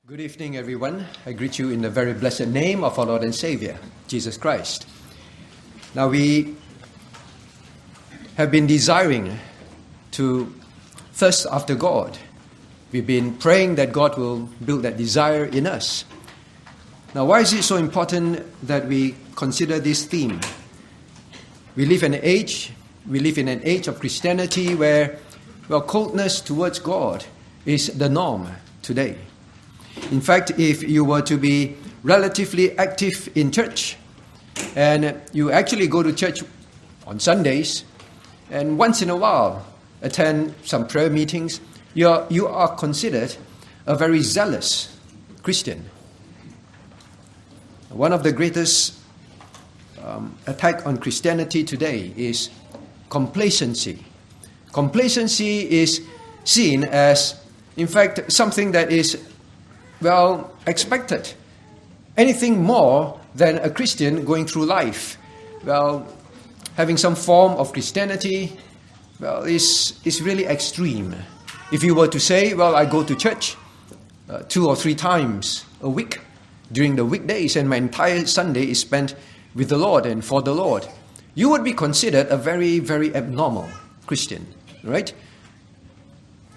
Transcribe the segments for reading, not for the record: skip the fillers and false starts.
Good evening, everyone. I greet you in the very blessed name of our Lord and Savior, Jesus Christ. Now, we have been desiring to thirst after God. We've been praying that God will build that desire in us. Now, why is it so important that we consider this theme? We live in an age of Christianity where, coldness towards God is the norm today. In fact, if you were to be relatively active in church, and you actually go to church on Sundays, and once in a while attend some prayer meetings, you are considered a very zealous Christian. One of the greatest attack on Christianity today is complacency. Complacency is seen as, in fact, something that is expected. Anything more than a Christian going through life, having some form of Christianity, is really extreme. If you were to say, I go to church 2 or 3 times a week during the weekdays, and my entire Sunday is spent with the Lord and for the Lord, you would be considered a very, very abnormal Christian, right?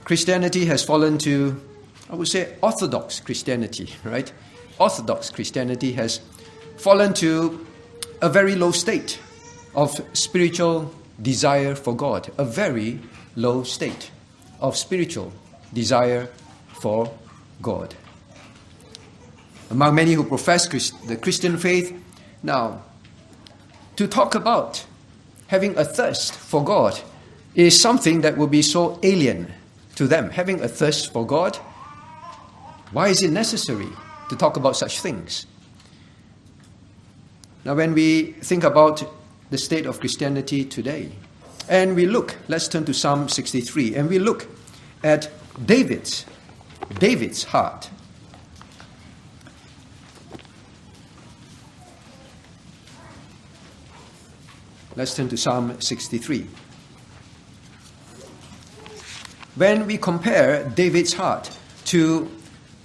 Christianity has fallen to, I would say, Orthodox Christianity, right? Orthodox Christianity has fallen to a very low state of spiritual desire for God, a very low state of spiritual desire for God. Among many who profess the Christian faith, now, to talk about having a thirst for God is something that will be so alien to them. Having a thirst for God, why is it necessary to talk about such things? Now, when we think about the state of Christianity today, and we look, let's turn to Psalm 63, and we look at David's heart. Let's turn to Psalm 63. When we compare David's heart to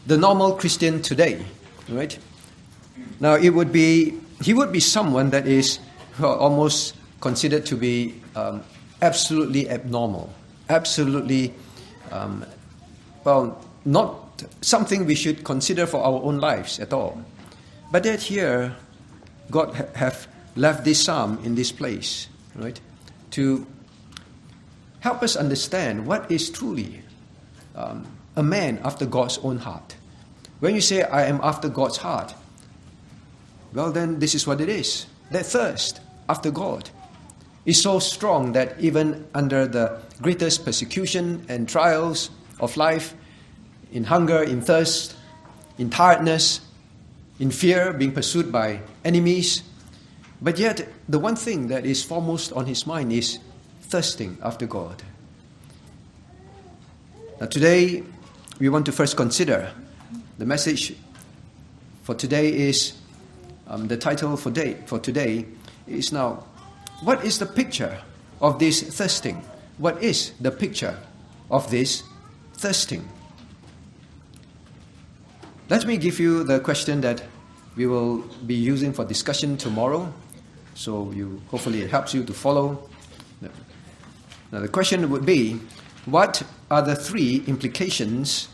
the normal Christian today, right? Now, he would be someone that is almost considered to be absolutely abnormal, absolutely, not something we should consider for our own lives at all. But yet here, God have left this psalm in this place, right, to help us understand what is truly a man after God's own heart. When you say, I am after God's heart, then this is what it is. That thirst after God is so strong that even under the greatest persecution and trials of life, in hunger, in thirst, in tiredness, in fear, being pursued by enemies, but yet the one thing that is foremost on his mind is thirsting after God. Now today, we want to first consider the message for today is, the title for today is now, what is the picture of this thirsting? What is the picture of this thirsting? Let me give you the question that we will be using for discussion tomorrow, so hopefully it helps you to follow. Now the question would be, what are the 3 implications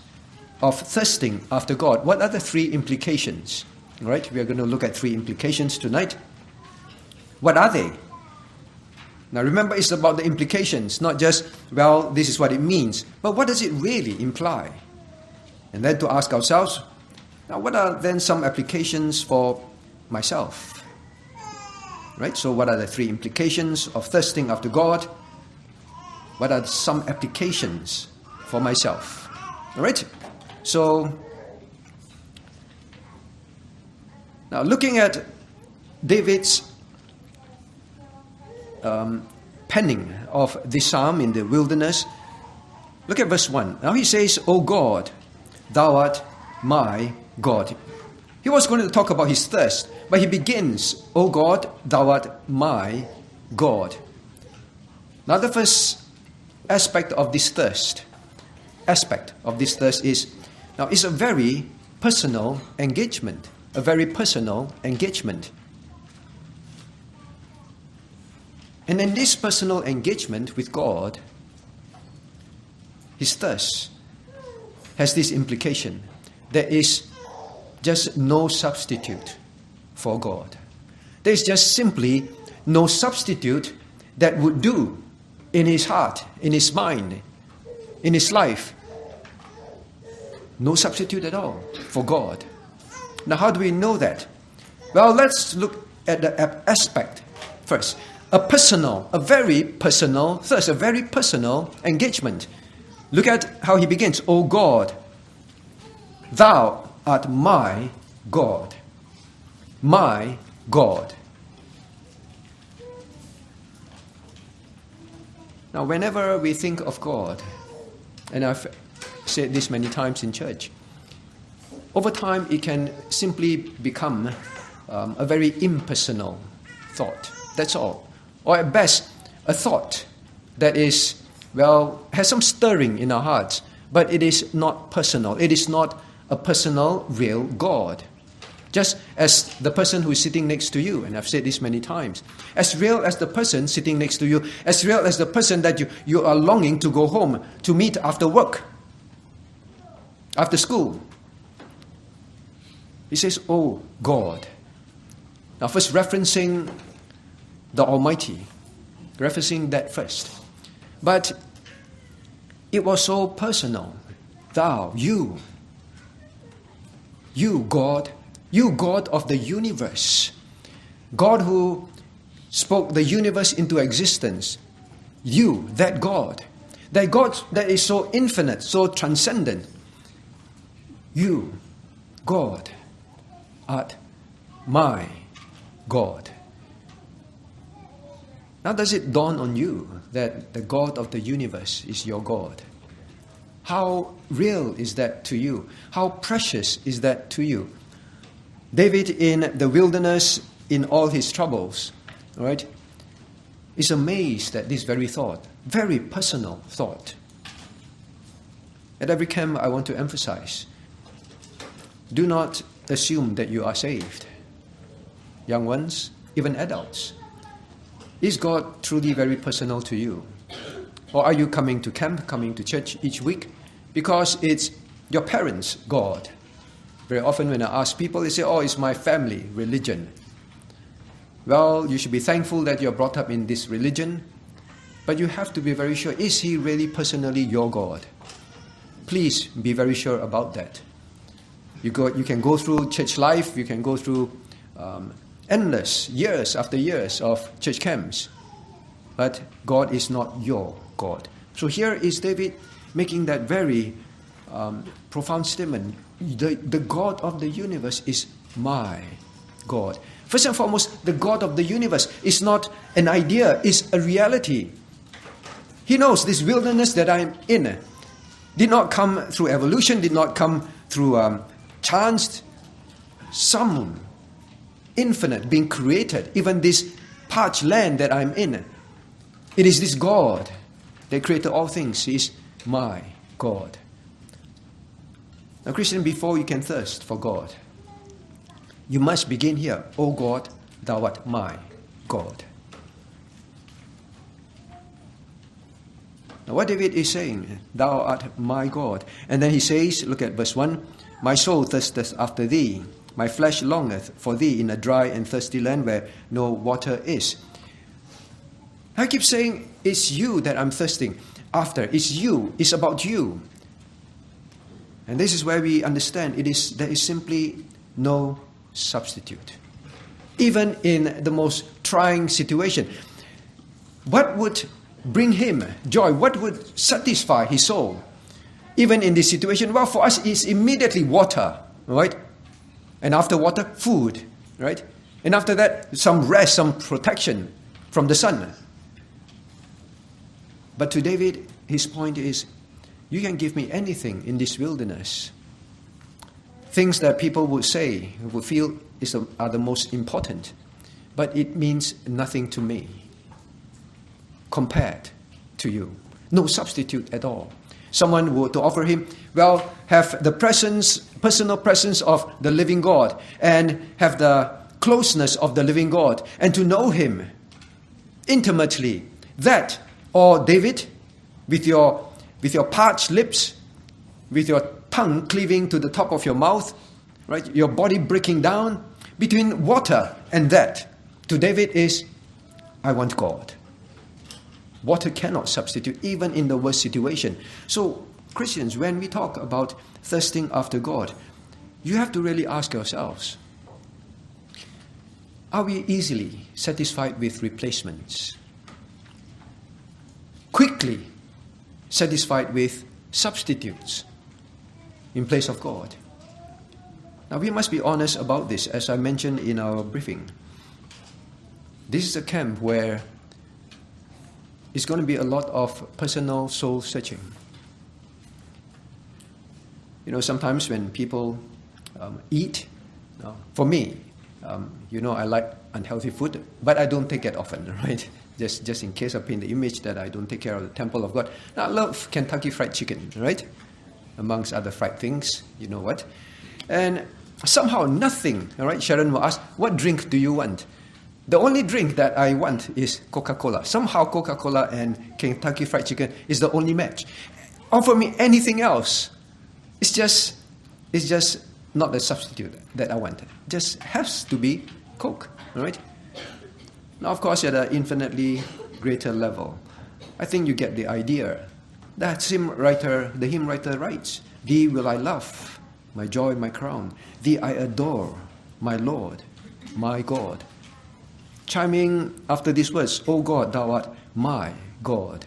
of thirsting after God? What are the 3 implications? Right? We are going to look at 3 implications tonight. What are they? Now remember, it's about the implications, not just, this is what it means, but what does it really imply? And then to ask ourselves, now what are then some applications for myself? Right? So what are the 3 implications of thirsting after God? What are some applications for myself? All right? So, now looking at David's penning of this psalm in the wilderness, look at verse 1. Now he says, O God, thou art my God. He was going to talk about his thirst, but he begins, O God, thou art my God. Now the first aspect of this thirst is, now it's a very personal engagement, a very personal engagement. And in this personal engagement with God, his thirst has this implication. There is just no substitute for God. There is just simply no substitute that would do in his heart, in his mind, in his life. No substitute at all for God. Now, how do we know that? Well, let's look at the aspect first. A very personal thirst, a very personal engagement. Look at how he begins. O God, thou art my God. My God. Now, whenever we think of God, and I've said this many times in church, over time it can simply become a very impersonal thought. That's all. Or at best, a thought that is, has some stirring in our hearts, but it is not personal. It is not a personal, real God. Just as the person who is sitting next to you, and I've said this many times, as real as the person sitting next to you, as real as the person that you are longing to go home to meet after work, after school. He says, oh God. Now first referencing the Almighty, referencing that first. But it was so personal. Thou, you God, you God of the universe, God who spoke the universe into existence, you, that God that is so infinite, so transcendent, you, God, art my God. Now does it dawn on you that the God of the universe is your God? How real is that to you? How precious is that to you? David in the wilderness, in all his troubles, right, is amazed at this very thought, very personal thought. At every camp I want to emphasize, do not assume that you are saved. Young ones, even adults. Is God truly very personal to you? Or are you coming to camp, coming to church each week because it's your parents' God? Very often when I ask people, they say, oh, it's my family religion. Well, you should be thankful that you're brought up in this religion, but you have to be very sure, is he really personally your God? Please be very sure about that. You can go through church life, you can go through endless years after years of church camps, but God is not your God. So here is David making that very profound statement. The God of the universe is my God. First and foremost, the God of the universe is not an idea, it's a reality. He knows this wilderness that I'm in did not come through evolution, did not come through chance. Some infinite being created, even this parched land that I'm in. It is this God that created all things. He is my God. Now, Christian, before you can thirst for God, you must begin here. O God, thou art my God. Now, what David is saying, thou art my God. And then he says, look at verse 1, my soul thirsteth after thee, my flesh longeth for thee in a dry and thirsty land where no water is. I keep saying, it's you that I'm thirsting after. It's you. It's about you. And this is where we understand there is simply no substitute. Even in the most trying situation. What would bring him joy? What would satisfy his soul? Even in this situation, well, for us, it's immediately water, right? And after water, food, right? And after that, some rest, some protection from the sun. But to David, his point is, you can give me anything in this wilderness. Things that people would say, would feel are the most important. But it means nothing to me compared to you. No substitute at all. Someone who to offer him, well, have the personal presence of the living God, and have the closeness of the living God, and to know him intimately. That, or David, with your parched lips, with your tongue cleaving to the top of your mouth, right? Your body breaking down, between water and that, to David is, I want God. Water cannot substitute, even in the worst situation. So, Christians, when we talk about thirsting after God, you have to really ask yourselves, are we easily satisfied with replacements? Quickly satisfied with substitutes in place of God? Now, we must be honest about this, as I mentioned in our briefing. This is a camp where it's going to be a lot of personal soul searching. You know, sometimes when people eat, for me, I like unhealthy food, but I don't take it often, right? Just in case I paint the image that I don't take care of the temple of God. Now, I love Kentucky Fried Chicken, right? Amongst other fried things, you know what? And somehow nothing, all right? Sharon will ask, what drink do you want? The only drink that I want is Coca-Cola. Somehow Coca-Cola and Kentucky Fried Chicken is the only match. Offer me anything else. It's just not the substitute that I want. It just has to be Coke, all right? Now, of course, at an infinitely greater level, I think you get the idea. The hymn writer writes, Thee will I love, my joy, my crown. Thee I adore, my Lord, my God. Chiming after these words, O God, thou art my God,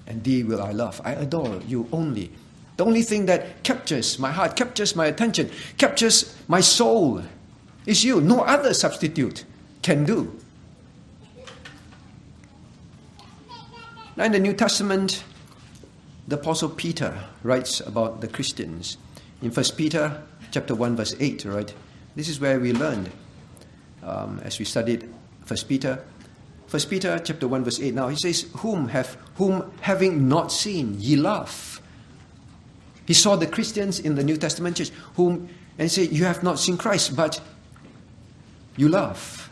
and thee will I love. I adore you only. The only thing that captures my heart, captures my attention, captures my soul is you. No other substitute can do. Now in the New Testament, the Apostle Peter writes about the Christians. In 1 Peter chapter 1 verse 8, right? This is where we learned, as we studied 1 Peter chapter 1 verse 8. Now he says, whom having not seen ye love. He saw the Christians in the New Testament church, and he said, you have not seen Christ, but you love.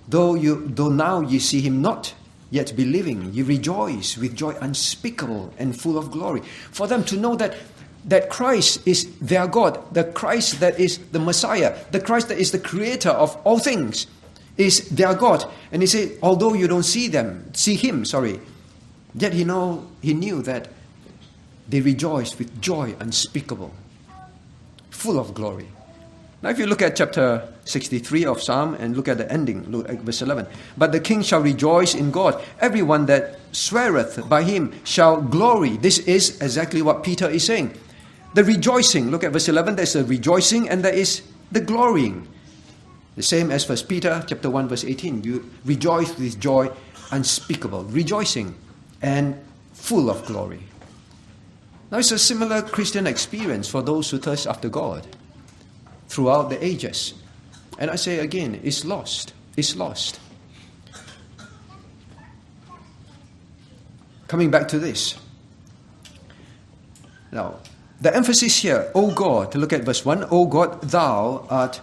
Though now ye see him not, yet believing, ye rejoice with joy unspeakable and full of glory. For them to know that Christ is their God, the Christ that is the Messiah, the Christ that is the creator of all things, is their God. And he said, although you don't see him, yet he knew that they rejoiced with joy unspeakable, full of glory. Now if you look at chapter 63 of Psalm and look at the ending, look at verse 11. But the king shall rejoice in God. Everyone that sweareth by him shall glory. This is exactly what Peter is saying. The rejoicing, look at verse 11, there's a rejoicing and there is the glorying. The same as 1 Peter chapter 1 verse 18. You rejoice with joy unspeakable, rejoicing and full of glory. Now it's a similar Christian experience for those who thirst after God throughout the ages. And I say again, it's lost. It's lost. Coming back to this. Now, the emphasis here, O God, to look at verse 1, O God, thou art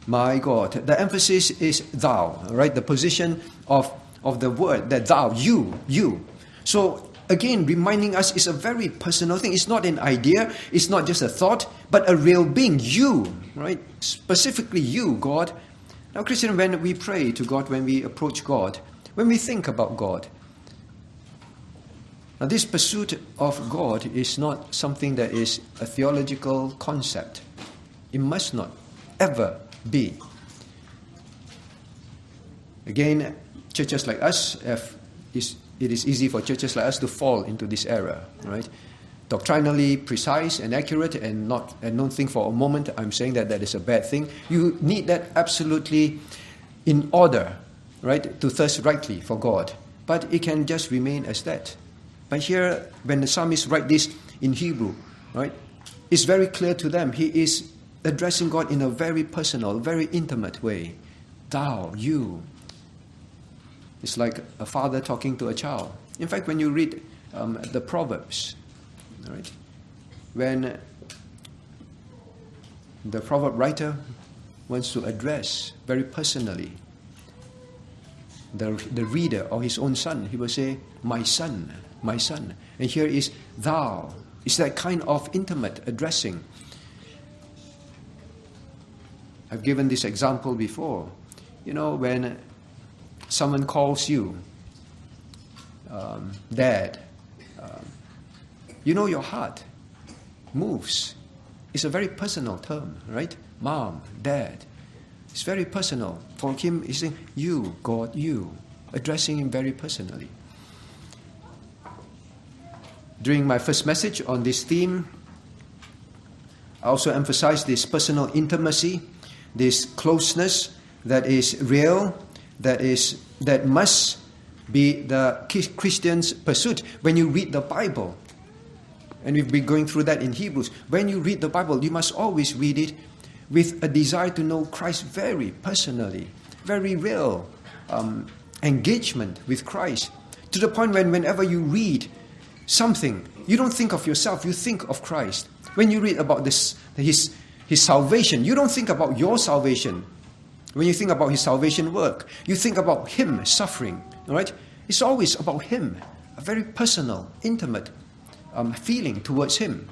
my God. The emphasis is thou, right? The position of the word, that thou, you. So, again, reminding us it's a very personal thing. It's not an idea, it's not just a thought, but a real being, you, right? Specifically you, God. Now, Christian, when we pray to God, when we approach God, when we think about God, now this pursuit of God is not something that is a theological concept. It must not ever be. Again, churches like us it is easy for churches like us to fall into this error, right? Doctrinally precise and accurate, and don't think for a moment I'm saying that is a bad thing. You need that absolutely in order, right, to thirst rightly for God. But it can just remain as that. But here, when the psalmist writes this in Hebrew, right, it's very clear to them. He is addressing God in a very personal, very intimate way. Thou, you. It's like a father talking to a child. In fact, when you read the Proverbs. All right? When the proverb writer wants to address very personally the reader or his own son, he will say, my son, my son. And here is thou. It's that kind of intimate addressing. I've given this example before. You know, when someone calls you Dad, you know your heart moves. It's a very personal term, right? Mom, Dad. It's very personal. For him, he's saying, you, God, you. Addressing him very personally. During my first message on this theme, I also emphasized this personal intimacy, this closeness that is real, that must be the Christian's pursuit. When you read the Bible, and we've been going through that in Hebrews, when you read the Bible, you must always read it with a desire to know Christ very personally, very real engagement with Christ, to the point when whenever you read something, you don't think of yourself, you think of Christ. When you read about his salvation, you don't think about your salvation. When you think about his salvation work, you think about him suffering, all right? It's always about him, a very personal, intimate feeling towards him.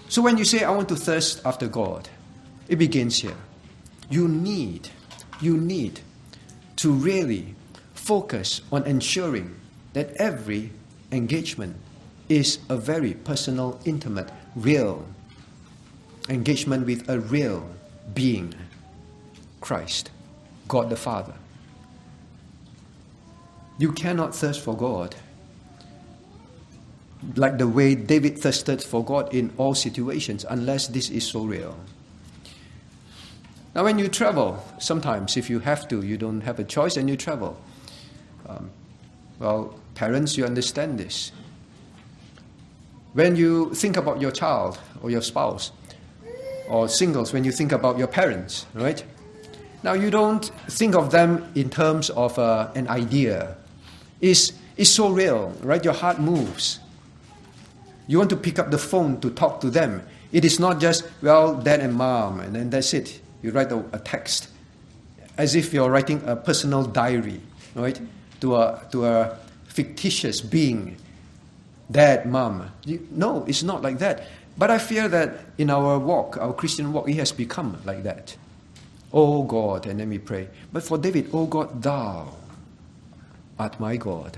So when you say, I want to thirst after God, it begins here. You need to really focus on ensuring that every engagement is a very personal, intimate, real engagement with a real being, Christ, God the Father. You cannot thirst for God like the way David thirsted for God in all situations, unless this is so real. Now when you travel, sometimes if you have to, you don't have a choice and you travel. Well, parents, you understand this. When you think about your child or your spouse, or singles, when you think about your parents, right? Now you don't think of them in terms of an idea. It's so real, right? Your heart moves. You want to pick up the phone to talk to them. It is not just, well, dad and mom, and then that's it. You write a text, as if you're writing a personal diary, right? To a fictitious being, dad, mom. No, it's not like that. But I fear that in our walk, our Christian walk, it has become like that. Oh God, and then we pray. But for David, oh God, thou art my God.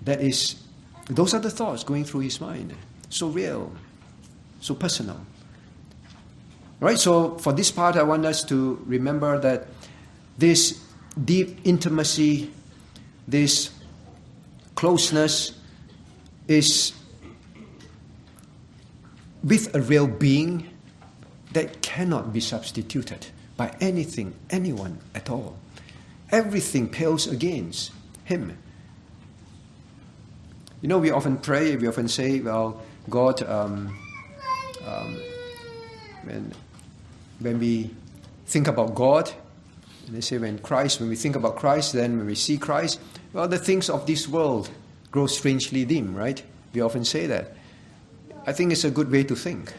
Those are the thoughts going through his mind. So real, so personal. Right, so for this part, I want us to remember that this deep intimacy, this closeness is with a real being that cannot be substituted by anything, anyone at all. Everything pales against him. You know, we often pray, we often say, well, God, when we think about God, and they say when we think about Christ, then when we see Christ, well, the things of this world grow strangely dim, right? We often say that. I think it's a good way to think.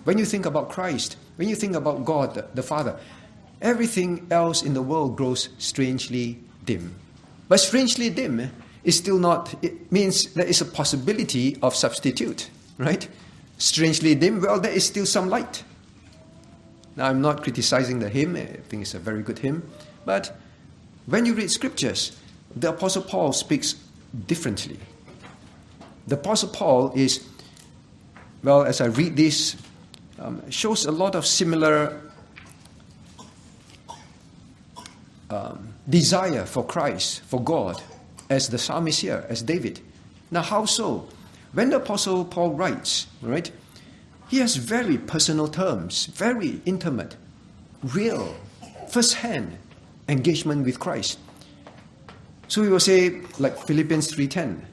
When you think about Christ, when you think about God, the Father, everything else in the world grows strangely dim. But strangely dim is still not, it means there is a possibility of substitute, right? Strangely dim, well, there is still some light. Now, I'm not criticizing the hymn. I think it's a very good hymn. But when you read scriptures, the Apostle Paul speaks differently. The Apostle Paul is, well, as I read this, shows a lot of similar desire for Christ, for God, as the psalmist here, as David. Now, how so? When the Apostle Paul writes, right, he has very personal terms, very intimate, real, first-hand engagement with Christ. So he will say, like Philippians 3:10,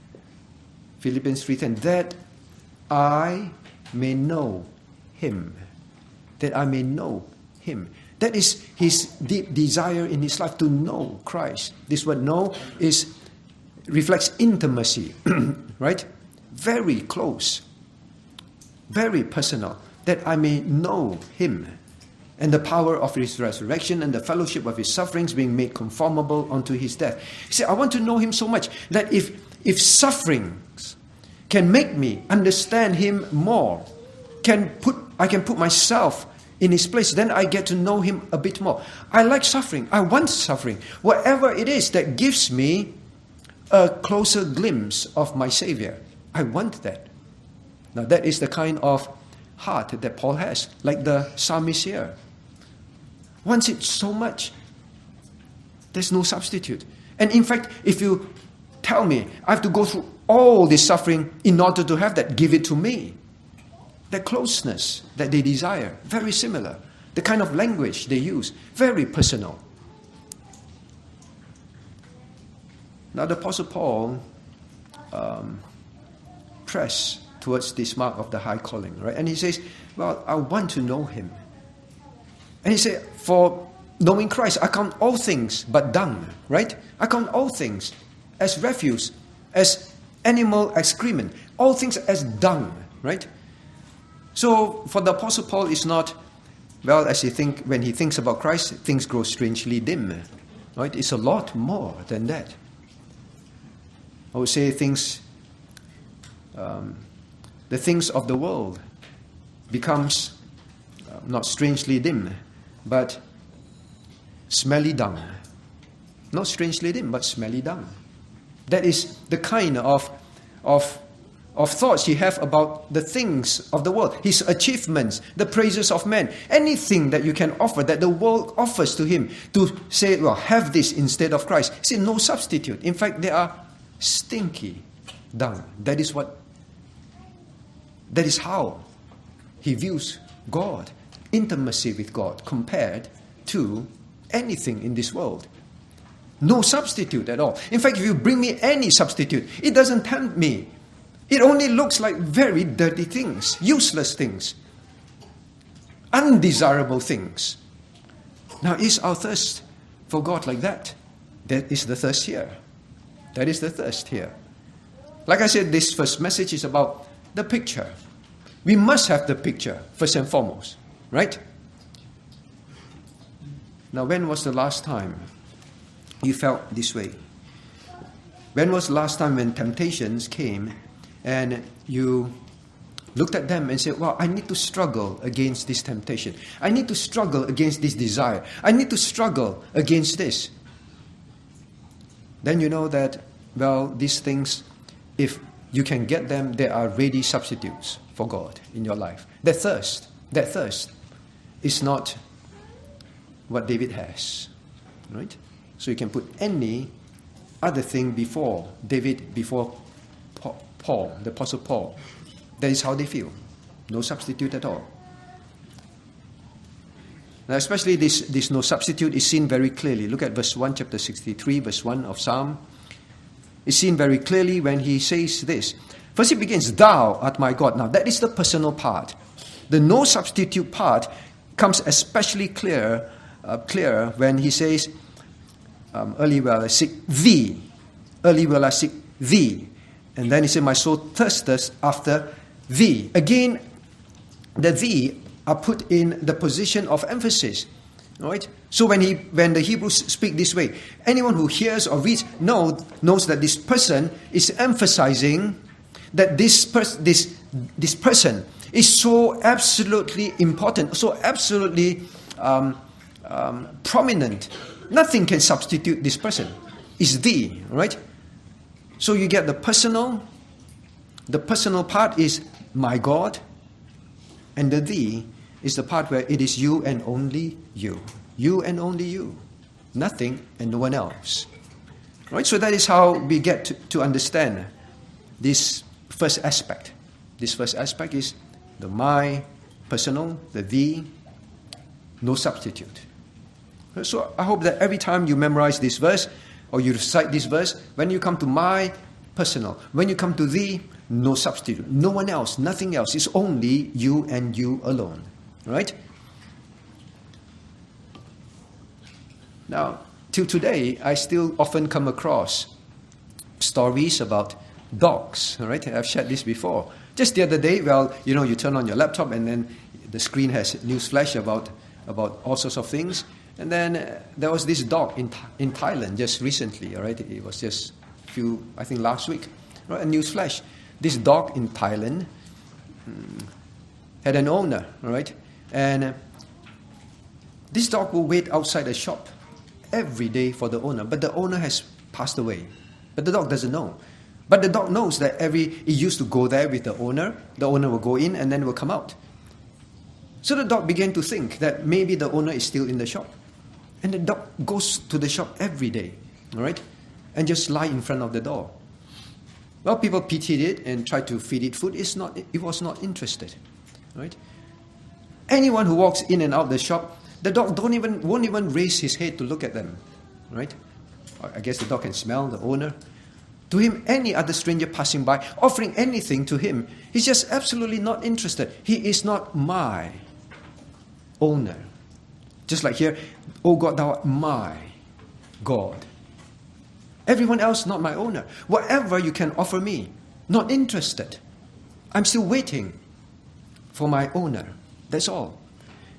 that I may know him. That I may know him. That is his deep desire in his life, to know Christ. This word know is reflects intimacy, right? Very close, very personal, that I may know him and the power of his resurrection and the fellowship of his sufferings, being made conformable unto his death. He said, I want to know him so much that if sufferings can make me understand him more, I can put myself in his place, then I get to know him a bit more. I like suffering. I want suffering. Whatever it is that gives me a closer glimpse of my Savior, I want that. Now that is the kind of heart that Paul has, like the psalmist here. Wants it so much. There's no substitute. And in fact, if you tell me I have to go through all this suffering in order to have that, give it to me. The closeness that they desire, very similar. The kind of language they use, very personal. Now the Apostle Paul pressed towards this mark of the high calling, right? And he says, well, I want to know him. And he said, for knowing Christ, I count all things but dung, right? I count all things as refuse, as animal excrement, all things as dung, right? So for the Apostle Paul, it's not, well, when he thinks about Christ, things grow strangely dim, right? It's a lot more than that. I would say the things of the world becomes not strangely dim, but smelly dung. Not strangely dim, but smelly dung. That is the kind of thoughts he have about the things of the world, his achievements, the praises of men, anything that you can offer, that the world offers to him, to say, well, have this instead of Christ. See, no substitute. In fact, they are stinky dung. That is how he views God, intimacy with God, compared to anything in this world. No substitute at all. In fact, if you bring me any substitute, it doesn't tempt me. It only looks like very dirty things, useless things, undesirable things. Now, is our thirst for God like that? That is the thirst here. That is the thirst here. Like I said, this first message is about the picture. We must have the picture, first and foremost, right? Now, when was the last time you felt this way? When was the last time when temptations came and you looked at them and said, well, I need to struggle against this temptation. I need to struggle against this desire. I need to struggle against this. Then you know that, well, these things, if you can get them, there are ready substitutes for God in your life. That thirst is not what David has, right? So you can put any other thing before David, before Paul, the Apostle Paul. That is how they feel. No substitute at all. Now, especially this no substitute is seen very clearly. Look at verse 1, chapter 63, verse 1 of Psalm. It's seen very clearly when he says this. First he begins, thou art my God. Now, that is the personal part. The no substitute part comes especially clear when he says, early will I seek thee. Early will I seek thee. And then he said, my soul thirsteth after thee. Again, the thee are put in the position of emphasis. Right? So when the Hebrews speak this way, anyone who hears or reads knows that this person is emphasizing that this person is so absolutely important, so absolutely prominent. Nothing can substitute this person. It's thee, right? So you get the personal. The personal part is my God, and the thee is the part where it is you and only you. You and only you. Nothing and no one else. Right? So that is how we get to understand this first aspect. This first aspect is the my, personal, the thee, no substitute. So I hope that every time you memorize this verse, or you recite this verse, when you come to my, personal, when you come to thee, no substitute. No one else, nothing else. It's only you and you alone. Right? Now, till today, I still often come across stories about dogs, all right? I've shared this before. Just the other day, you turn on your laptop and then the screen has news flash about all sorts of things. And then there was this dog in Thailand just recently, all right? It was just I think last week, right? A news flash. This dog in Thailand had an owner, all right? And this dog will wait outside a shop every day for the owner, but the owner has passed away. But the dog doesn't know. But the dog knows that it used to go there with the owner will go in and then will come out. So the dog began to think that maybe the owner is still in the shop. And the dog goes to the shop every day, all right? And just lie in front of the door. Well, people pitied it and tried to feed it food. It was not interested, right? Anyone who walks in and out the shop, the dog won't even raise his head to look at them, right? I guess the dog can smell the owner. To him, any other stranger passing by, offering anything to him, he's just absolutely not interested. He is not my owner. Just like here, oh God, thou art my God. Everyone else, not my owner. Whatever you can offer me, not interested. I'm still waiting for my owner. That's all.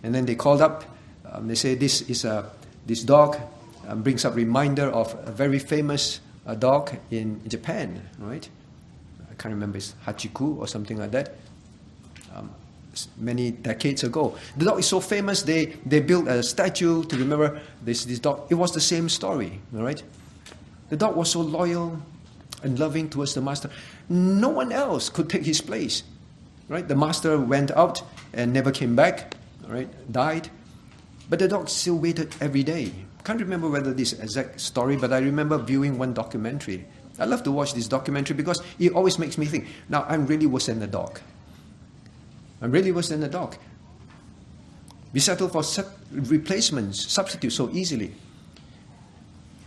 And then they called up. They say this dog brings up reminder of a very famous dog in Japan, right? I can't remember, it's Hachiku or something like that. Many decades ago, the dog is so famous. They built a statue to remember this dog. It was the same story, all right? The dog was so loyal and loving towards the master. No one else could take his place, right? The master went out and never came back, all right? Died. But the dog still waited every day. Can't remember whether this exact story, but I remember viewing one documentary. I love to watch this documentary because it always makes me think, now I'm really worse than the dog. I'm really worse than the dog. We settle for replacements, substitutes so easily.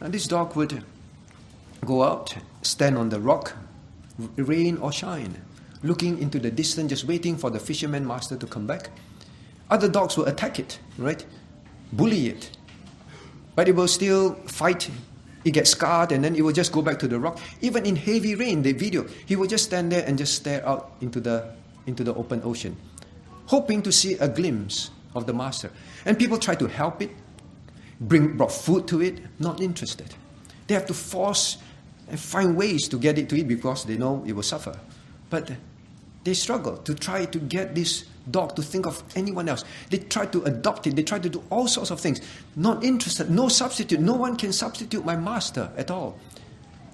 And this dog would go out, stand on the rock, rain or shine, looking into the distance, just waiting for the fisherman master to come back. Other dogs will attack it, right? Bully it. But it will still fight. It gets scarred and then it will just go back to the rock. Even in heavy rain, the video, he will just stand there and just stare out into the open ocean, hoping to see a glimpse of the master. And people try to help it, brought food to it, not interested. They have to force and find ways to get it to eat because they know it will suffer. But they struggle to try to get this dog to think of anyone else. They try to adopt it. They try to do all sorts of things. Not interested. No substitute. No one can substitute my master at all.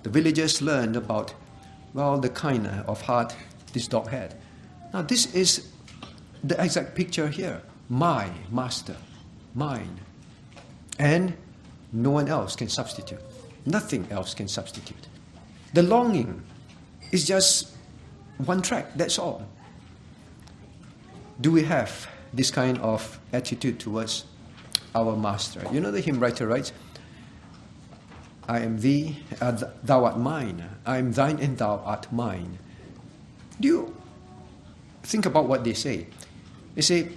The villagers learned about, the kind of heart this dog had. Now this is the exact picture here. My master. Mine. And no one else can substitute. Nothing else can substitute. The longing is just one track. That's all. Do we have this kind of attitude towards our master? You know the hymn writer writes, I am thee, thou art mine. I am thine and thou art mine. Do you think about what they say? They say,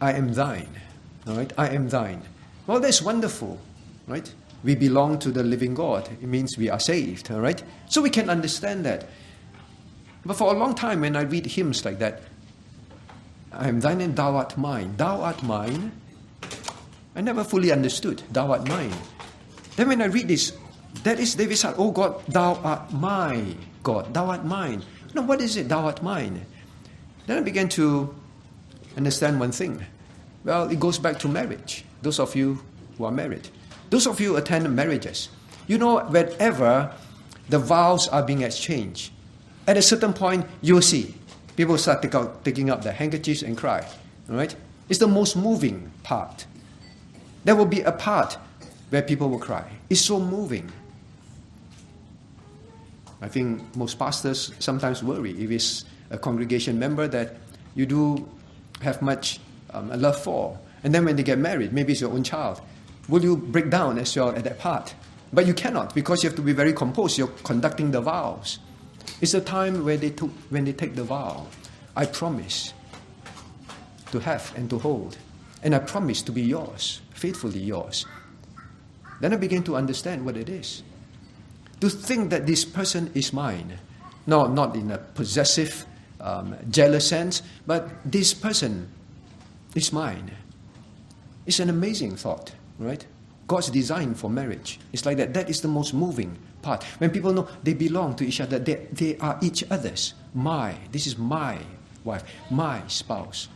I am thine. All right? I am thine. Well, that's wonderful, right? We belong to the living God. It means we are saved, all right? So we can understand that. But for a long time, when I read hymns like that, I am thine and thou art mine. Thou art mine. I never fully understood. Thou art mine. Then when I read this, that is David's heart. Oh God, thou art my God. Thou art mine. No, what is it? Thou art mine. Then I began to understand one thing. Well, it goes back to marriage. Those of you who are married. Those of you who attend marriages. You know, whenever the vows are being exchanged, at a certain point, you'll see people start taking up their handkerchiefs and cry. All right? It's the most moving part. There will be a part where people will cry. It's so moving. I think most pastors sometimes worry if it's a congregation member that you do have much love for. And then when they get married, maybe it's your own child, will you break down as well at that part? But you cannot because you have to be very composed. You're conducting the vows. It's a time where when they take the vow. I promise to have and to hold. And I promise to be yours, faithfully yours. Then I begin to understand what it is. To think that this person is mine. No, not in a possessive, jealous sense, but this person is mine. It's an amazing thought, right? God's design for marriage. It's like that. That is the most moving part. When people know they belong to each other, they are each other's. This is my wife, my spouse.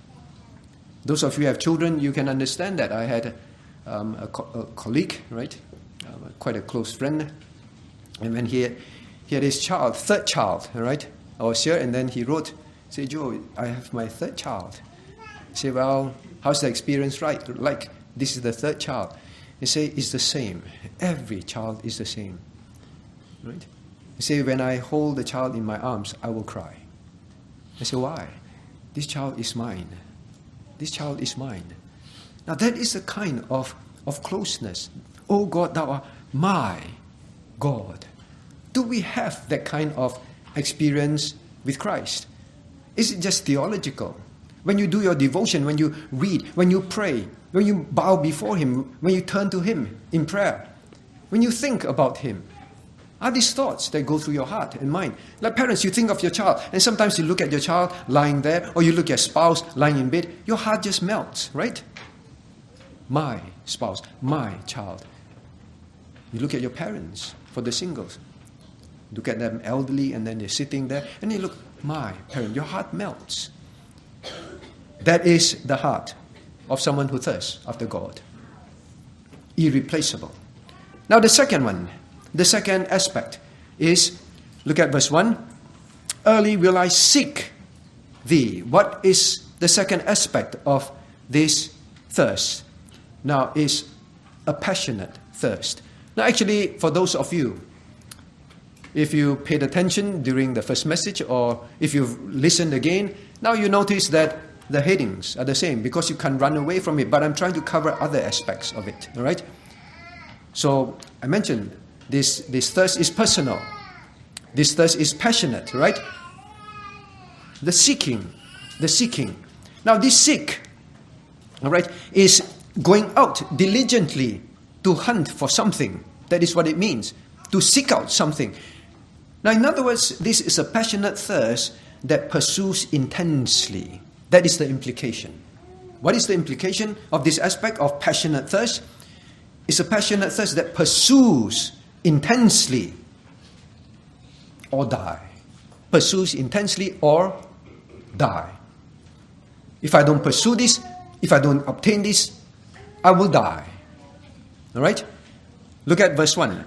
Those of you who have children, you can understand that. I had a colleague, right? Quite a close friend. And when he had his child, third child, right? I was here, and then he wrote, say, Joe, I have my third child. I say, well, how's the experience like? This is the third child. They say, it's the same. Every child is the same. Right? They say, when I hold the child in my arms, I will cry. I say, why? This child is mine. This child is mine. Now that is a kind of closeness. Oh God, thou art my God. Do we have that kind of experience with Christ? Is it just theological? When you do your devotion, when you read, when you pray, when you bow before Him, when you turn to Him in prayer, when you think about Him, are these thoughts that go through your heart and mind? Like parents, you think of your child, and sometimes you look at your child lying there, or you look at your spouse lying in bed, your heart just melts, right? My spouse, my child. You look at your parents, for the singles. Look at them elderly, and then they're sitting there, and you look, my parent, your heart melts. That is the heart of someone who thirsts after God. Irreplaceable. Now the second one, the second aspect is, look at verse 1. Early will I seek thee. What is the second aspect of this thirst? Now is a passionate thirst. Now actually, for those of you, if you paid attention during the first message, or if you've listened again, now you notice that the headings are the same because you can't run away from it. But I'm trying to cover other aspects of it. All right. So I mentioned this thirst is personal. This thirst is passionate. Right. The seeking. Now this seek, all right, is going out diligently to hunt for something. That is what it means. To seek out something. Now, in other words, this is a passionate thirst that pursues intensely. That is the implication. What is the implication of this aspect of passionate thirst? It's a passionate thirst that pursues intensely or die. Pursues intensely or die. If I don't pursue this, if I don't obtain this, I will die. All right? Look at verse 1.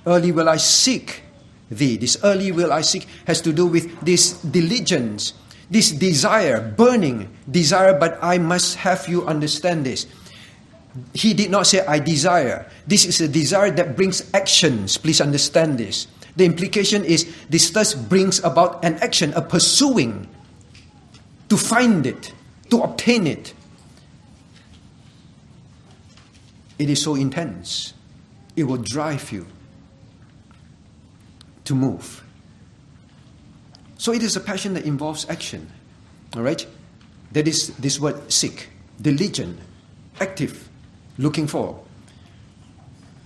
Early will I seek thee. This early will I seek has to do with this diligence, this desire, burning desire, but I must have you understand this. He did not say, I desire. This is a desire that brings actions. Please understand this. The implication is this thirst brings about an action, a pursuing, to find it, to obtain it. It is so intense. It will drive you to move. So it is a passion that involves action. All right? That is this word seek. Diligent, active, looking for.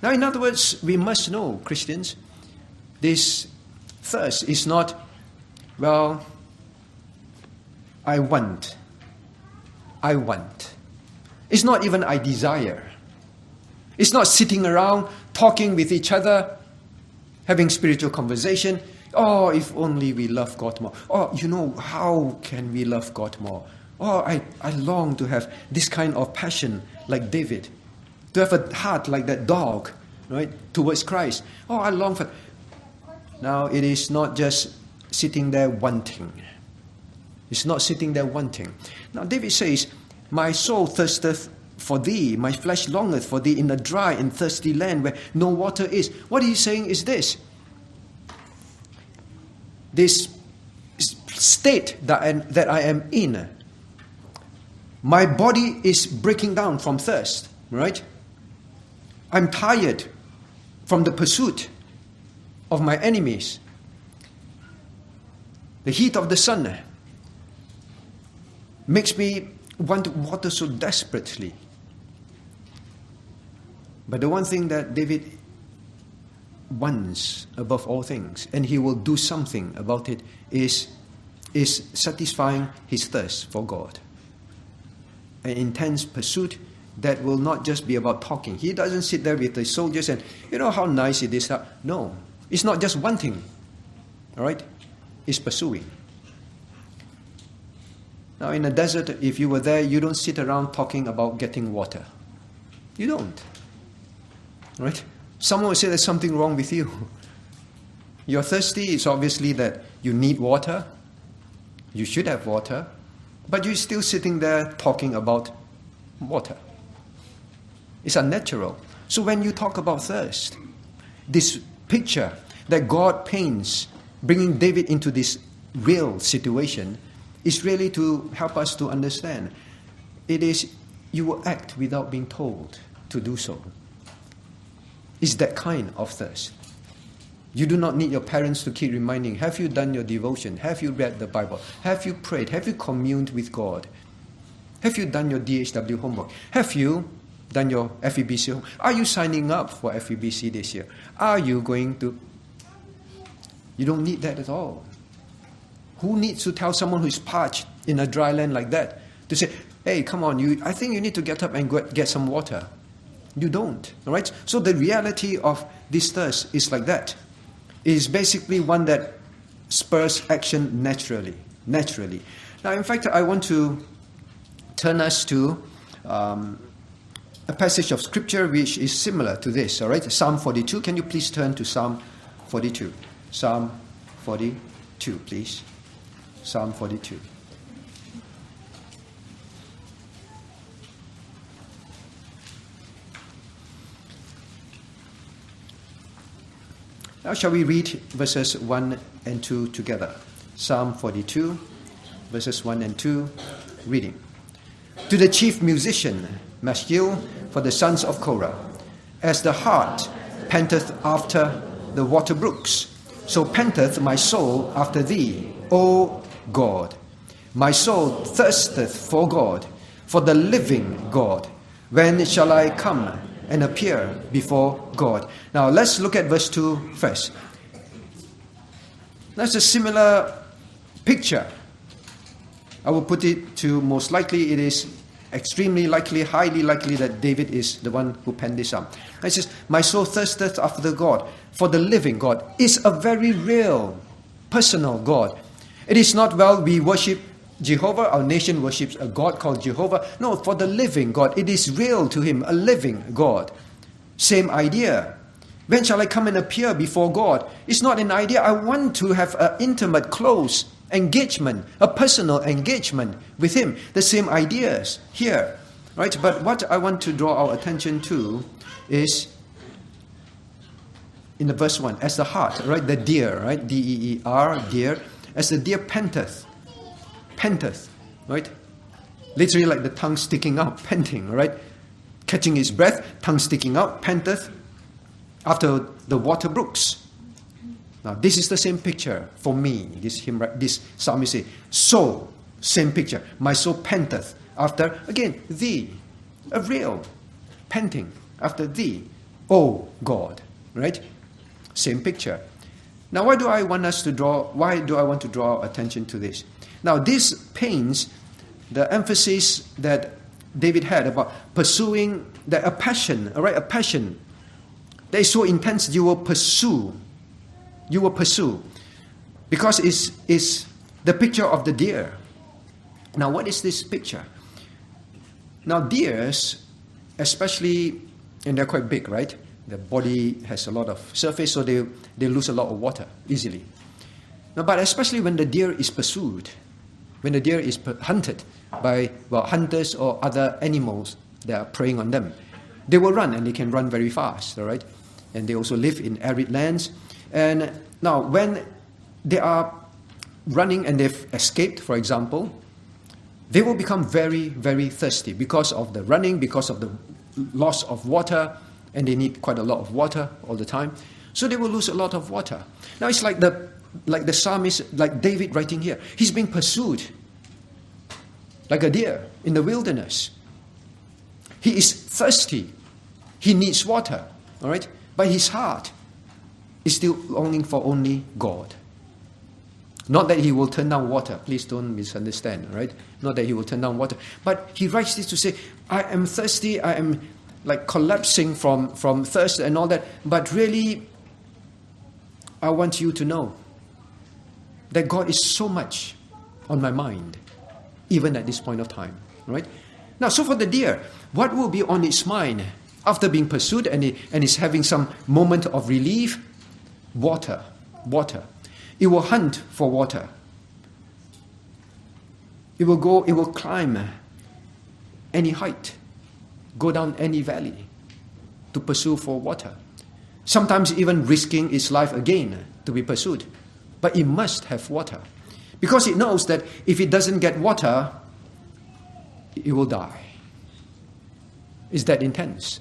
Now, in other words, we must know, Christians, this thirst is not, well, I want. It's not even I desire. It's not sitting around talking with each other, having spiritual conversation. Oh, if only we love God more. Oh, how can we love God more? Oh, I long to have this kind of passion like David. To have a heart like that dog, right, towards Christ. Oh, I long for... Now, it is not just sitting there wanting. It's not sitting there wanting. Now, David says, my soul thirsteth for thee, my flesh longeth for thee in a dry and thirsty land where no water is. What he's saying is this. This state that I am in, my body is breaking down from thirst, right? I'm tired from the pursuit of my enemies. The heat of the sun makes me want water so desperately. But the one thing that David wants above all things, and he will do something about it, is satisfying his thirst for God. An intense pursuit that will not just be about talking. He doesn't sit there with the soldiers and, you know how nice it is. No, it's not just wanting. All right? It's pursuing. Now in the desert, if you were there, you don't sit around talking about getting water. You don't. All right? Someone will say there's something wrong with you. You're thirsty. It's obviously that you need water. You should have water. But you're still sitting there talking about water. It's unnatural. So when you talk about thirst, this picture that God paints, bringing David into this real situation, is really to help us to understand. It is, you will act without being told to do so. It's that kind of thirst. You do not need your parents to keep reminding, have you done your devotion? Have you read the Bible? Have you prayed? Have you communed with God? Have you done your DHW homework? Have you done your FEBC homework? Are you signing up for FEBC this year? Are you going to? You don't need that at all. Who needs to tell someone who is parched in a dry land like that to say, hey, come on, I think you need to get up and get some water. You don't. All right? So the reality of this thirst is like that. It is basically one that spurs action naturally. Now, in fact, I want to turn us to a passage of Scripture which is similar to this. All right? Psalm 42. Can you please turn to Psalm 42? Psalm 42, please. Psalm 42. Now shall we read verses 1 and 2 together? Psalm 42, verses 1 and 2, reading. To the chief musician, Maschil, for the sons of Korah, as the hart panteth after the water brooks, so panteth my soul after thee, O God. My soul thirsteth for God, for the living God. When shall I come and appear before God? Now let's look at verse 2 first. That's a similar picture. I will put it to most likely it is extremely likely, highly likely that David is the one who penned this up. It says, my soul thirsteth after God, for the living God. Is a very real, personal God. It is not, well, we worship Jehovah, our nation worships a God called Jehovah. No, for the living God. It is real to him, a living God. Same idea. When shall I come and appear before God? It's not an idea. I want to have an intimate, close engagement, a personal engagement with him. The same ideas here. Right? But what I want to draw our attention to is in the verse 1, as the hart, right? The deer, right? D-E-E-R, deer. As the deer panteth, right? Literally like the tongue sticking out, panting, right? Catching his breath, tongue sticking out, panteth after the water brooks. Now this is the same picture for me. This psalmist says, so, same picture. My soul panteth after, again, thee. A real panting after thee, O God, right? Same picture. Now why do I want to draw attention to this? Now this paints the emphasis that David had about pursuing a passion, all right, a passion that is so intense you will pursue. You will pursue. Because it's the picture of the deer. Now what is this picture? Now deers, especially, and they're quite big, right? The body has a lot of surface, so they lose a lot of water easily. Now, but especially when the deer is pursued, when the deer is hunted by hunters or other animals that are preying on them, they will run, and they can run very fast, all right? And they also live in arid lands. And now, when they are running and they've escaped, for example, they will become very, very thirsty because of the running, because of the loss of water, and they need quite a lot of water all the time. So they will lose a lot of water. Now it's like the psalmist, like David writing here. He's being pursued like a deer in the wilderness. He is thirsty. He needs water, all right? But his heart is still longing for only God. Not that he will turn down water. Please don't misunderstand, right? Not that he will turn down water. But he writes this to say, I am thirsty, I am like collapsing from thirst and all that. But really, I want you to know that God is so much on my mind, even at this point of time, right? Now, so for the deer, what will be on its mind after being pursued and is having some moment of relief? Water. It will hunt for water. It will climb any height, go down any valley to pursue for water. Sometimes even risking its life again to be pursued. But it must have water. Because it knows that if it doesn't get water, it will die. It's that intense.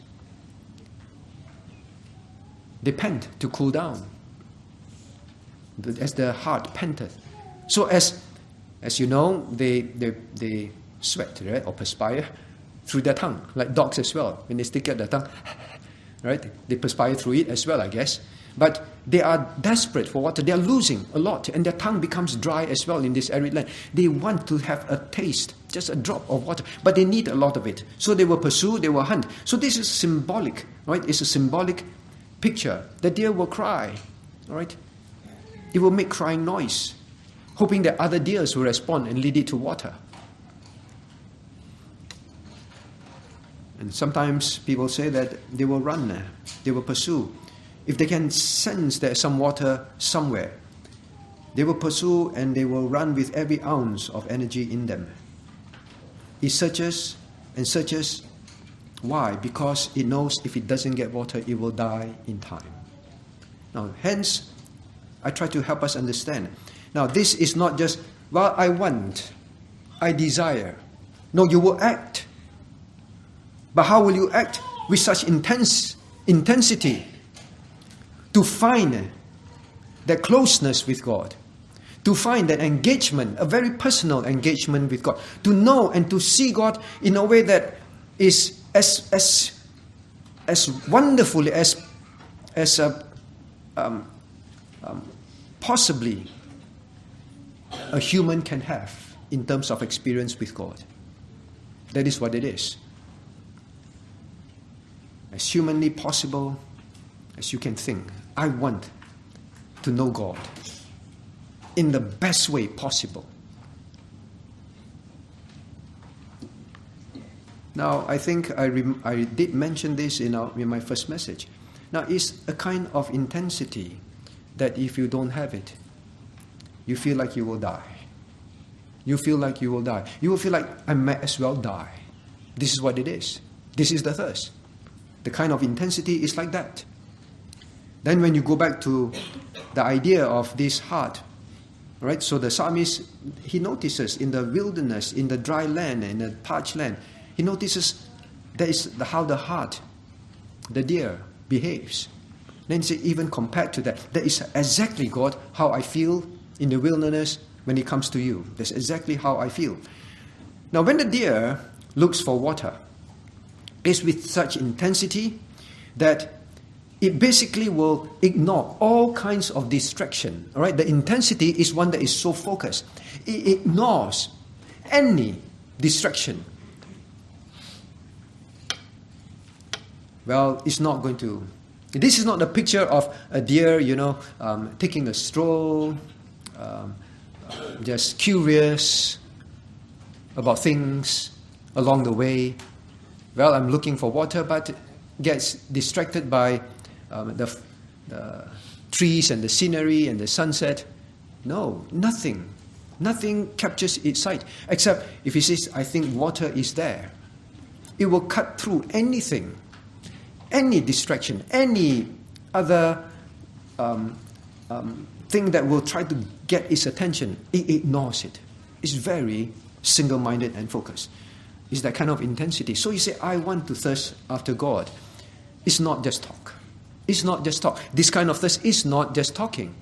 They pant to cool down, as the heart panteth. So as you know, they sweat, right, or perspire through their tongue, like dogs as well. When they stick out their tongue, right, they perspire through it as well, I guess. But they are desperate for water. They are losing a lot, and their tongue becomes dry as well in this arid land. They want to have a taste, just a drop of water, but they need a lot of it. So they will pursue, they will hunt. So this is symbolic, right? It's a symbolic picture. The deer will cry, all right? It will make crying noise, hoping that other deers will respond and lead it to water. And sometimes people say that they will run, they will pursue. If they can sense there's some water somewhere, they will pursue and they will run with every ounce of energy in them. It searches and searches. Why? Because it knows if it doesn't get water, it will die in time. Now, hence, I try to help us understand. Now, this is not just, well, I want, I desire. No, you will act. But how will you act? With such intensity to find that closeness with God, to find that engagement, a very personal engagement with God, to know and to see God in a way that is as wonderfully as possibly a human can have in terms of experience with God. That is what it is. As humanly possible as you can think. I want to know God in the best way possible. Now, I think I did mention this in my first message. Now, it's a kind of intensity that if you don't have it, you feel like you will die. You feel like you will die. You will feel like I might as well die. This is what it is. This is the thirst. The kind of intensity is like that. Then when you go back to the idea of this heart, right? So the psalmist, he notices in the wilderness, in the dry land, in the parched land, he notices that is how the heart, the deer, behaves. Then he says, even compared to that, that is exactly, God, how I feel in the wilderness when it comes to you. That's exactly how I feel. Now, when the deer looks for water, it's with such intensity that it basically will ignore all kinds of distraction. All right, the intensity is one that is so focused. It ignores any distraction. Well, it's not going to. This is not the picture of a deer, taking a stroll, just curious about things along the way. Well, I'm looking for water, but gets distracted by the trees and the scenery and the sunset. No, nothing. Nothing captures its sight, except if he says, I think water is there. It will cut through anything, any distraction, any other thing that will try to get its attention. It ignores it. It's very single-minded and focused. It's that kind of intensity. So you say, I want to thirst after God. It's not just talk. It's not just talk. This kind of thirst is not just talking.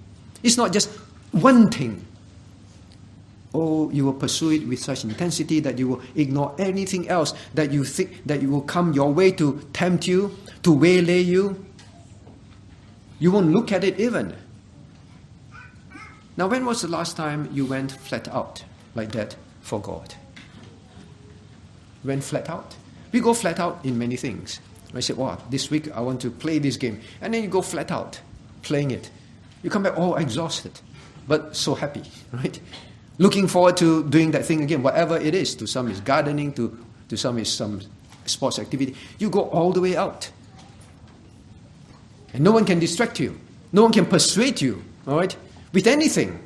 It's not just wanting. Oh, you will pursue it with such intensity that you will ignore anything else that you think that it will come your way to tempt you, to waylay you. You won't look at it even. Now, when was the last time you went flat out like that for God? Went flat out? We go flat out in many things. I say, wow, this week I want to play this game. And then you go flat out playing it. You come back all exhausted, but so happy, right? Looking forward to doing that thing again, whatever it is. To some is gardening, to some is some sports activity. You go all the way out. And no one can distract you. No one can persuade you, all right, with anything.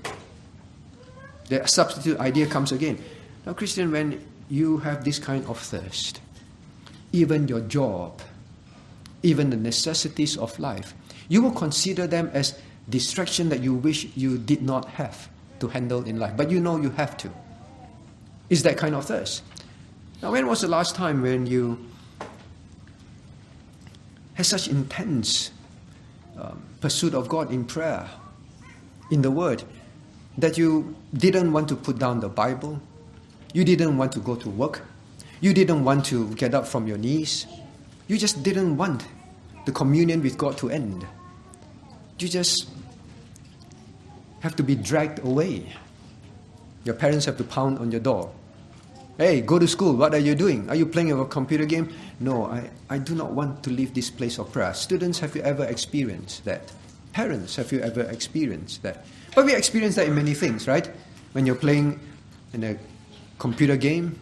The substitute idea comes again. Now, Christian, when you have this kind of thirst, even your job, even the necessities of life, you will consider them as distraction that you wish you did not have to handle in life. But you know you have to. It's that kind of thirst. Now, when was the last time when you had such intense pursuit of God in prayer, in the Word, that you didn't want to put down the Bible, you didn't want to go to work, you didn't want to get up from your knees, you just didn't want the communion with God to end. You just have to be dragged away. Your parents have to pound on your door. Hey, go to school. What are you doing? Are you playing a computer game? No, I do not want to leave this place of prayer. Students, have you ever experienced that? Parents, have you ever experienced that? But we experience that in many things, right? When you're playing in a computer game,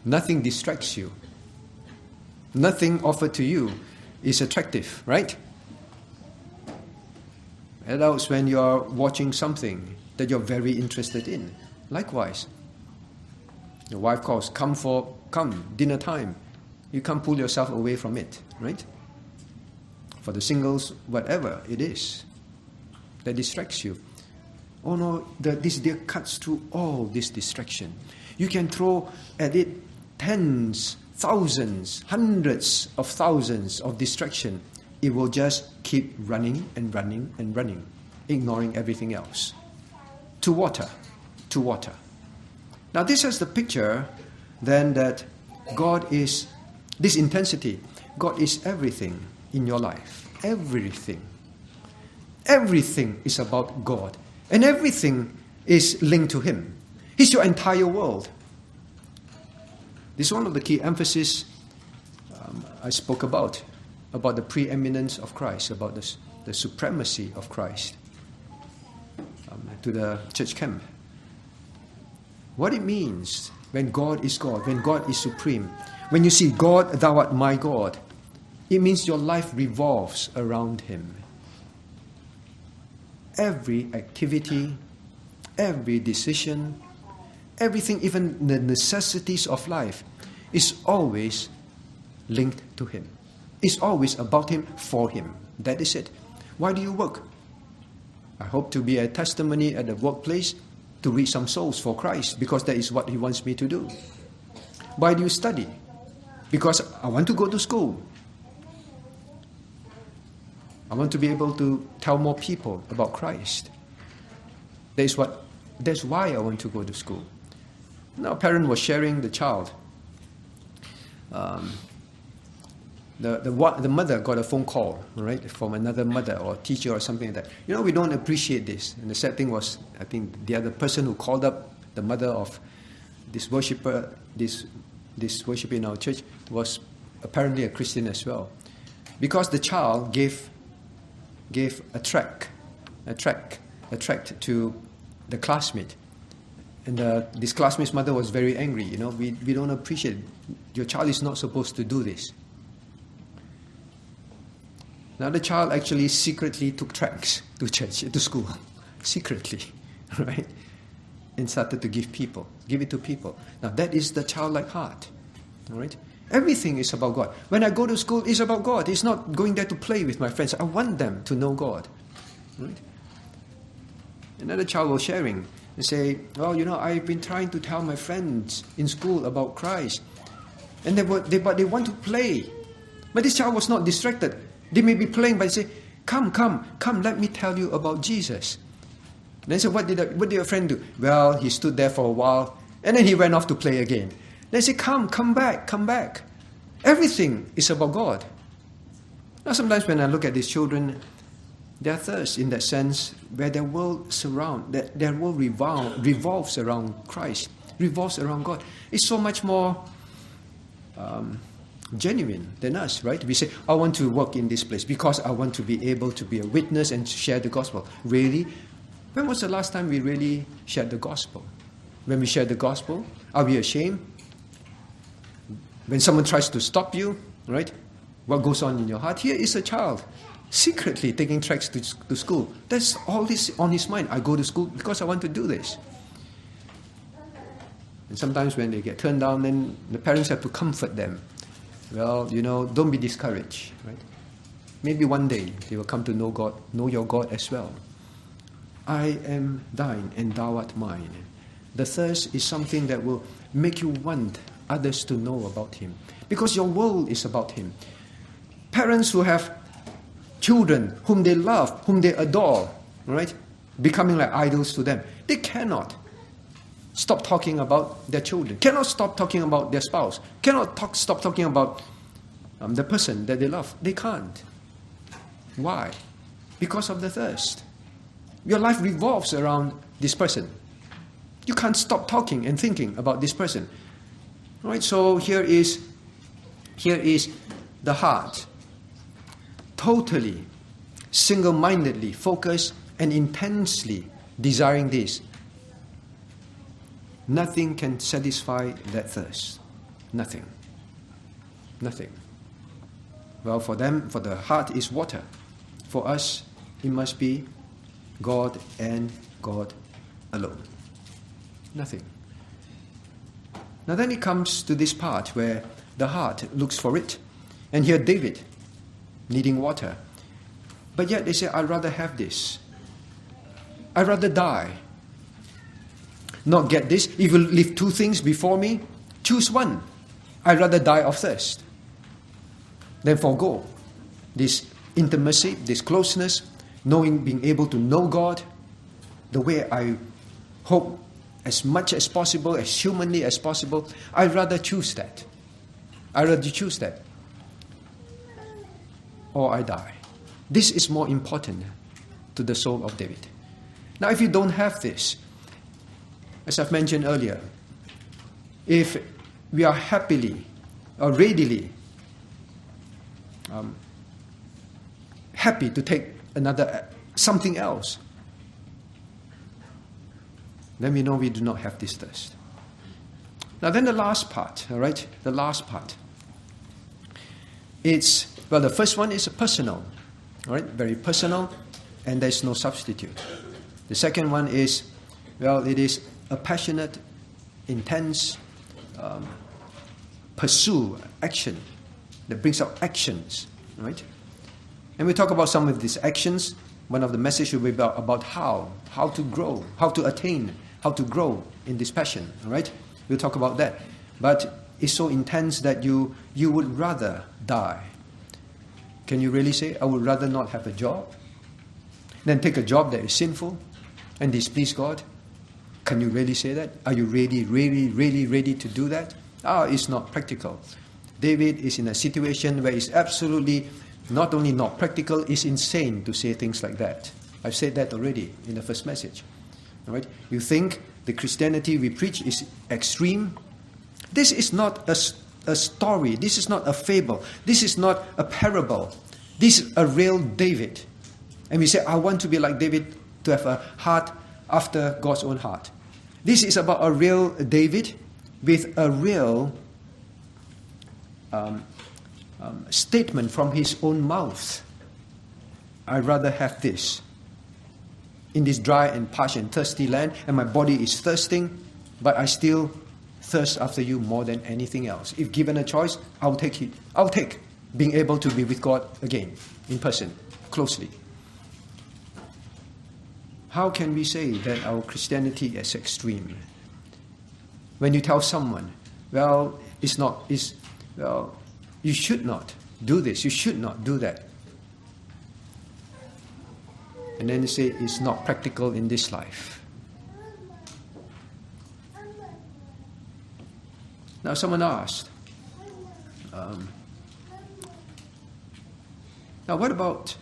nothing distracts you. Nothing offered to you is attractive, right? Adults, when you're watching something that you're very interested in, likewise. Your wife calls, come, dinner time. You can't pull yourself away from it, right? For the singles, whatever it is that distracts you. Oh no, this deer cuts through all this distraction. You can throw at it tens, thousands, hundreds of thousands of distraction. It will just keep running and running and running, ignoring everything else. To water. Now this is the picture then that God is, this intensity, God is everything in your life. Everything. Everything is about God. And everything is linked to Him. He's your entire world. This is one of the key emphasis I spoke about the preeminence of Christ, about the supremacy of Christ to the church camp. What it means when God is God, when God is supreme, when you see God, thou art my God, it means your life revolves around Him. Every activity, every decision, everything, even the necessities of life, is always linked to Him. It's always about Him, for Him. That is it. Why do you work? I hope to be a testimony at the workplace to reach some souls for Christ, because that is what He wants me to do. Why do you study? Because I want to go to school. I want to be able to tell more people about Christ. That's why I want to go to school. Now, a parent was sharing the child. The mother got a phone call, right, from another mother or teacher or something like that. We don't appreciate this. And the sad thing was, I think the other person who called up the mother of this worshiper, this worshiper in our church, was apparently a Christian as well, because the child gave a tract to the classmate, and this classmate's mother was very angry. We don't appreciate it. Your child is not supposed to do this. Now the child actually secretly took tracts to church, to school, secretly, right? And started to give it to people. Now that is the childlike heart, all right? Everything is about God. When I go to school, it's about God. It's not going there to play with my friends. I want them to know God, right? Another child was sharing and say, well, I've been trying to tell my friends in school about Christ, and but they want to play. But this child was not distracted. They may be playing, but they say, come, let me tell you about Jesus. And they say, what did your friend do? Well, he stood there for a while, and then he went off to play again. They say, come back. Everything is about God. Now, sometimes when I look at these children, Their thirst, in that sense, where their world revolves around Christ, revolves around God. It's so much more genuine than us, right? We say, I want to work in this place because I want to be able to be a witness and to share the gospel. Really? When was the last time we really shared the gospel? When we share the gospel, are we ashamed? When someone tries to stop you, right? What goes on in your heart? Here is a child secretly taking tracks to school. That's all this on his mind. I go to school because I want to do this. And sometimes when they get turned down, then the parents have to comfort them. Well, don't be discouraged, right? Maybe one day they will come to know God, know your God as well. I am thine and thou art mine. The thirst is something that will make you want others to know about Him. Because your world is about Him. Parents who have children whom they love, whom they adore, right? Becoming like idols to them. They cannot stop talking about their children. Cannot stop talking about their spouse. Cannot stop talking about the person that they love. They can't. Why? Because of the thirst. Your life revolves around this person. You can't stop talking and thinking about this person. Right? So here is the heart. Totally, single-mindedly, focused and intensely desiring this. Nothing can satisfy that thirst. Nothing. Nothing. Well, for them, for the heart is water. For us, it must be God and God alone. Nothing. Now then it comes to this part where the heart looks for it. And here David, needing water. But yet they say, I'd rather have this. I'd rather die. Not get this. If you leave two things before me, choose one. I'd rather die of thirst than forego this intimacy, this closeness, being able to know God the way I hope as much as possible, as humanly as possible. I'd rather choose that. I'd rather choose that. Or I die. This is more important to the soul of David. Now, if you don't have this, as I've mentioned earlier, if we are happily or readily happy to take something else, then we know we do not have this thirst. Now then the last part, all right? The last part. The first one is personal, all right? Very personal, and there's no substitute. The second one is, it is a passionate, intense action that brings out actions, right? And we talk about some of these actions. One of the messages will be about how to grow, how to attain, how to grow in this passion, all right? We'll talk about that. But it's so intense that you would rather die. Can you really say, I would rather not have a job than take a job that is sinful and displease God? Can you really say that? Are you really, really, really ready to do that? It's not practical. David is in a situation where it's absolutely not only not practical, it's insane to say things like that. I've said that already in the first message. All right? You think the Christianity we preach is extreme? This is not a story. This is not a fable. This is not a parable. This is a real David. And we say, I want to be like David, to have a heart after God's own heart. This is about a real David with a real statement from his own mouth. I'd rather have this in this dry and parched and thirsty land, and my body is thirsting, but I still thirst after you more than anything else. If given a choice, I'll take it. I'll take being able to be with God again, in person, closely. How can we say that our Christianity is extreme? When you tell someone, you should not do this, you should not do that. And then you say, it's not practical in this life. Now someone asked, now what about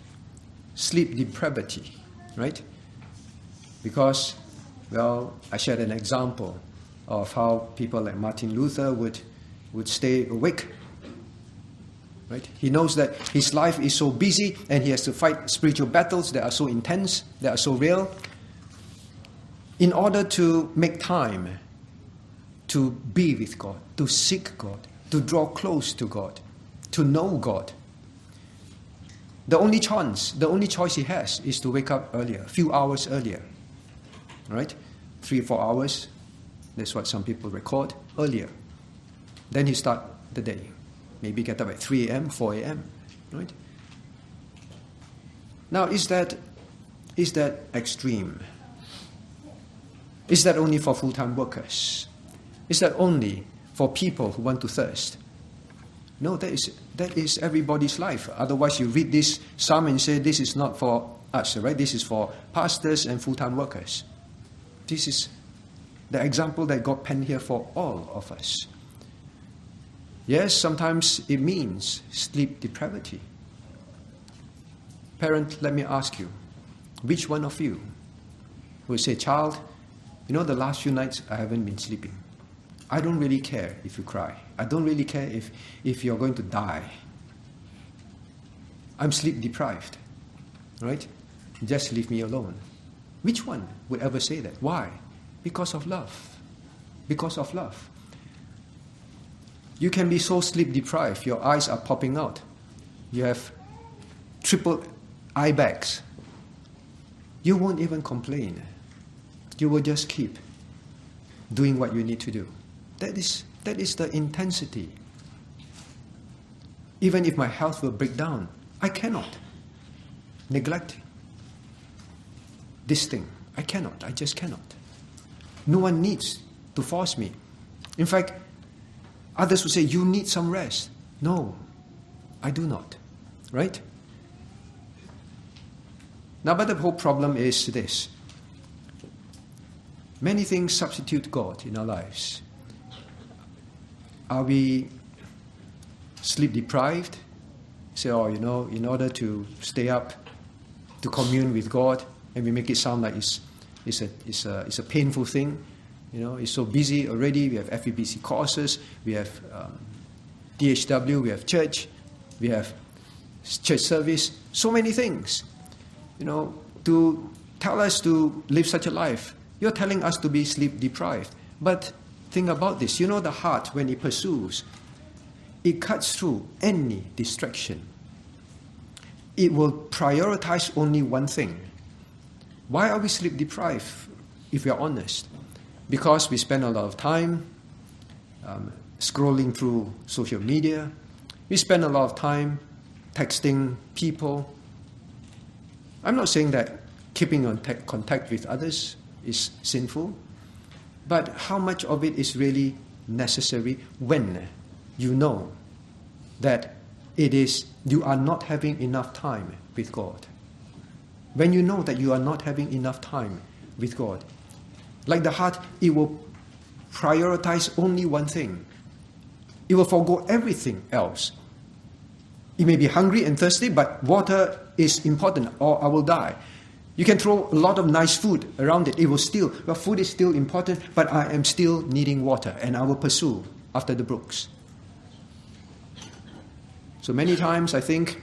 sleep depravity, right? Because, well, I shared an example of how people like Martin Luther would stay awake. Right? He knows that his life is so busy and he has to fight spiritual battles that are so intense, that are so real. In order to make time to be with God, to seek God, to draw close to God, to know God, the only choice he has is to wake up earlier, a few hours earlier. Right? 3 or 4 hours, that's what some people record, earlier. Then he start the day. Maybe get up at 3 a.m., 4 a.m., right? Now, is that extreme? Is that only for full-time workers? Is that only for people who want to thirst? No, that is everybody's life. Otherwise, you read this psalm and say, this is not for us, right? This is for pastors and full-time workers. This is the example that God penned here for all of us. Yes, sometimes it means sleep depravity. Parent, let me ask you, which one of you will say, child, the last few nights I haven't been sleeping. I don't really care if you cry. I don't really care if you're going to die. I'm sleep deprived, right? Just leave me alone. Which one would ever say that? Why? Because of love. Because of love. You can be so sleep deprived, your eyes are popping out. You have triple eye bags. You won't even complain. You will just keep doing what you need to do. That is the intensity. Even if my health will break down, I cannot neglect this thing. I cannot. I just cannot. No one needs to force me. In fact, others will say, you need some rest. No, I do not. Right? Now, but the whole problem is this. Many things substitute God in our lives. Are we sleep deprived? Say, in order to stay up, to commune with God, and we make it sound like it's a painful thing. It's so busy already. We have FEBC courses, we have DHW, we have church, we have church service, so many things. To tell us to live such a life, you're telling us to be sleep deprived. But think about this. The heart, when it pursues, it cuts through any distraction. It will prioritize only one thing. Why are we sleep deprived, if we are honest? Because we spend a lot of time scrolling through social media. We spend a lot of time texting people. I'm not saying that keeping in contact with others is sinful, but how much of it is really necessary when you know that you are not having enough time with God? When you know that you are not having enough time with God, like the heart, it will prioritize only one thing. It will forgo everything else. It may be hungry and thirsty, but water is important, or I will die. You can throw a lot of nice food around it. It will still, food is still important, but I am still needing water, and I will pursue after the brooks. So many times I think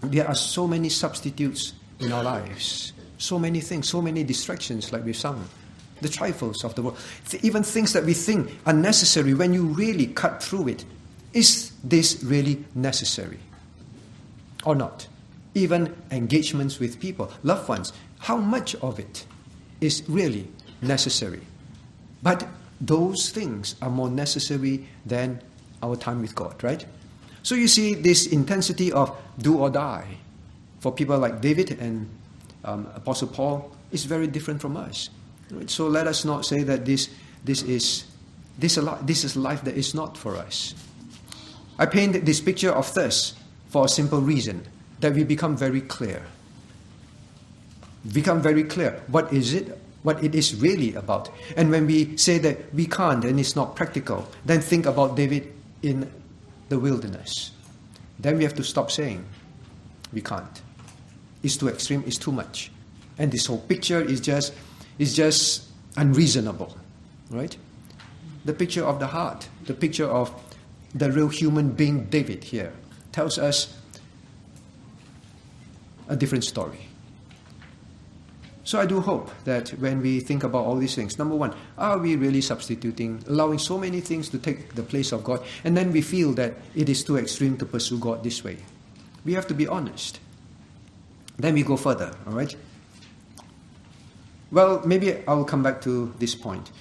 there are so many substitutes in our lives. So many things, so many distractions, like we've sung. The trifles of the world. Even things that we think are necessary, when you really cut through it, is this really necessary or not? Even engagements with people, loved ones, how much of it is really necessary? But those things are more necessary than our time with God, right? So you see this intensity of do or die for people like David and Apostle Paul is very different from us. Right? So let us not say that this is a life that is not for us. I paint this picture of thirst for a simple reason, that we become very clear. Become very clear. What is it? What it is really about. And when we say that we can't and it's not practical, then think about David in the wilderness. Then we have to stop saying we can't. is too extreme, is too much. And this whole picture is just unreasonable, right? The picture of the heart, the picture of the real human being David here, tells us a different story. So I do hope that when we think about all these things, number one, are we really substituting, allowing so many things to take the place of God, and then we feel that it is too extreme to pursue God this way? We have to be honest. Then we go further, all right? Well, maybe I'll come back to this point.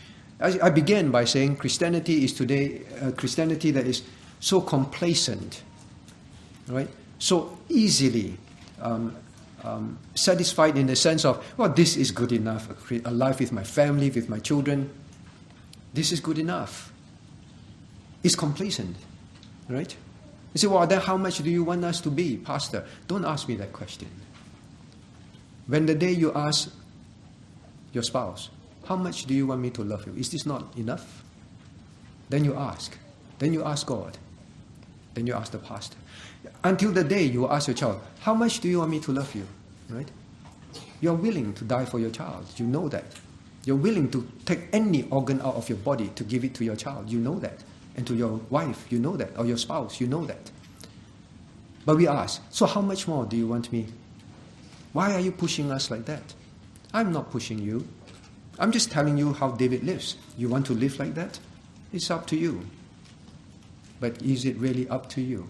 I began by saying Christianity is today a Christianity that is so complacent, right? So easily satisfied in the sense of, well, this is good enough. A life with my family, with my children, this is good enough. It's complacent, right? You say, well, then how much do you want us to be, Pastor? Don't ask me that question. When the day you ask your spouse, how much do you want me to love you? Is this not enough? Then you ask. Then you ask God. Then you ask the pastor. Until the day you ask your child, how much do you want me to love you? Right? You're willing to die for your child. You know that. You're willing to take any organ out of your body to give it to your child. You know that. And to your wife, you know that. Or your spouse, you know that. But we ask, so how much more do you want me? Why are you pushing us like that? I'm not pushing you. I'm just telling you how David lives. You want to live like that? It's up to you. But is it really up to you?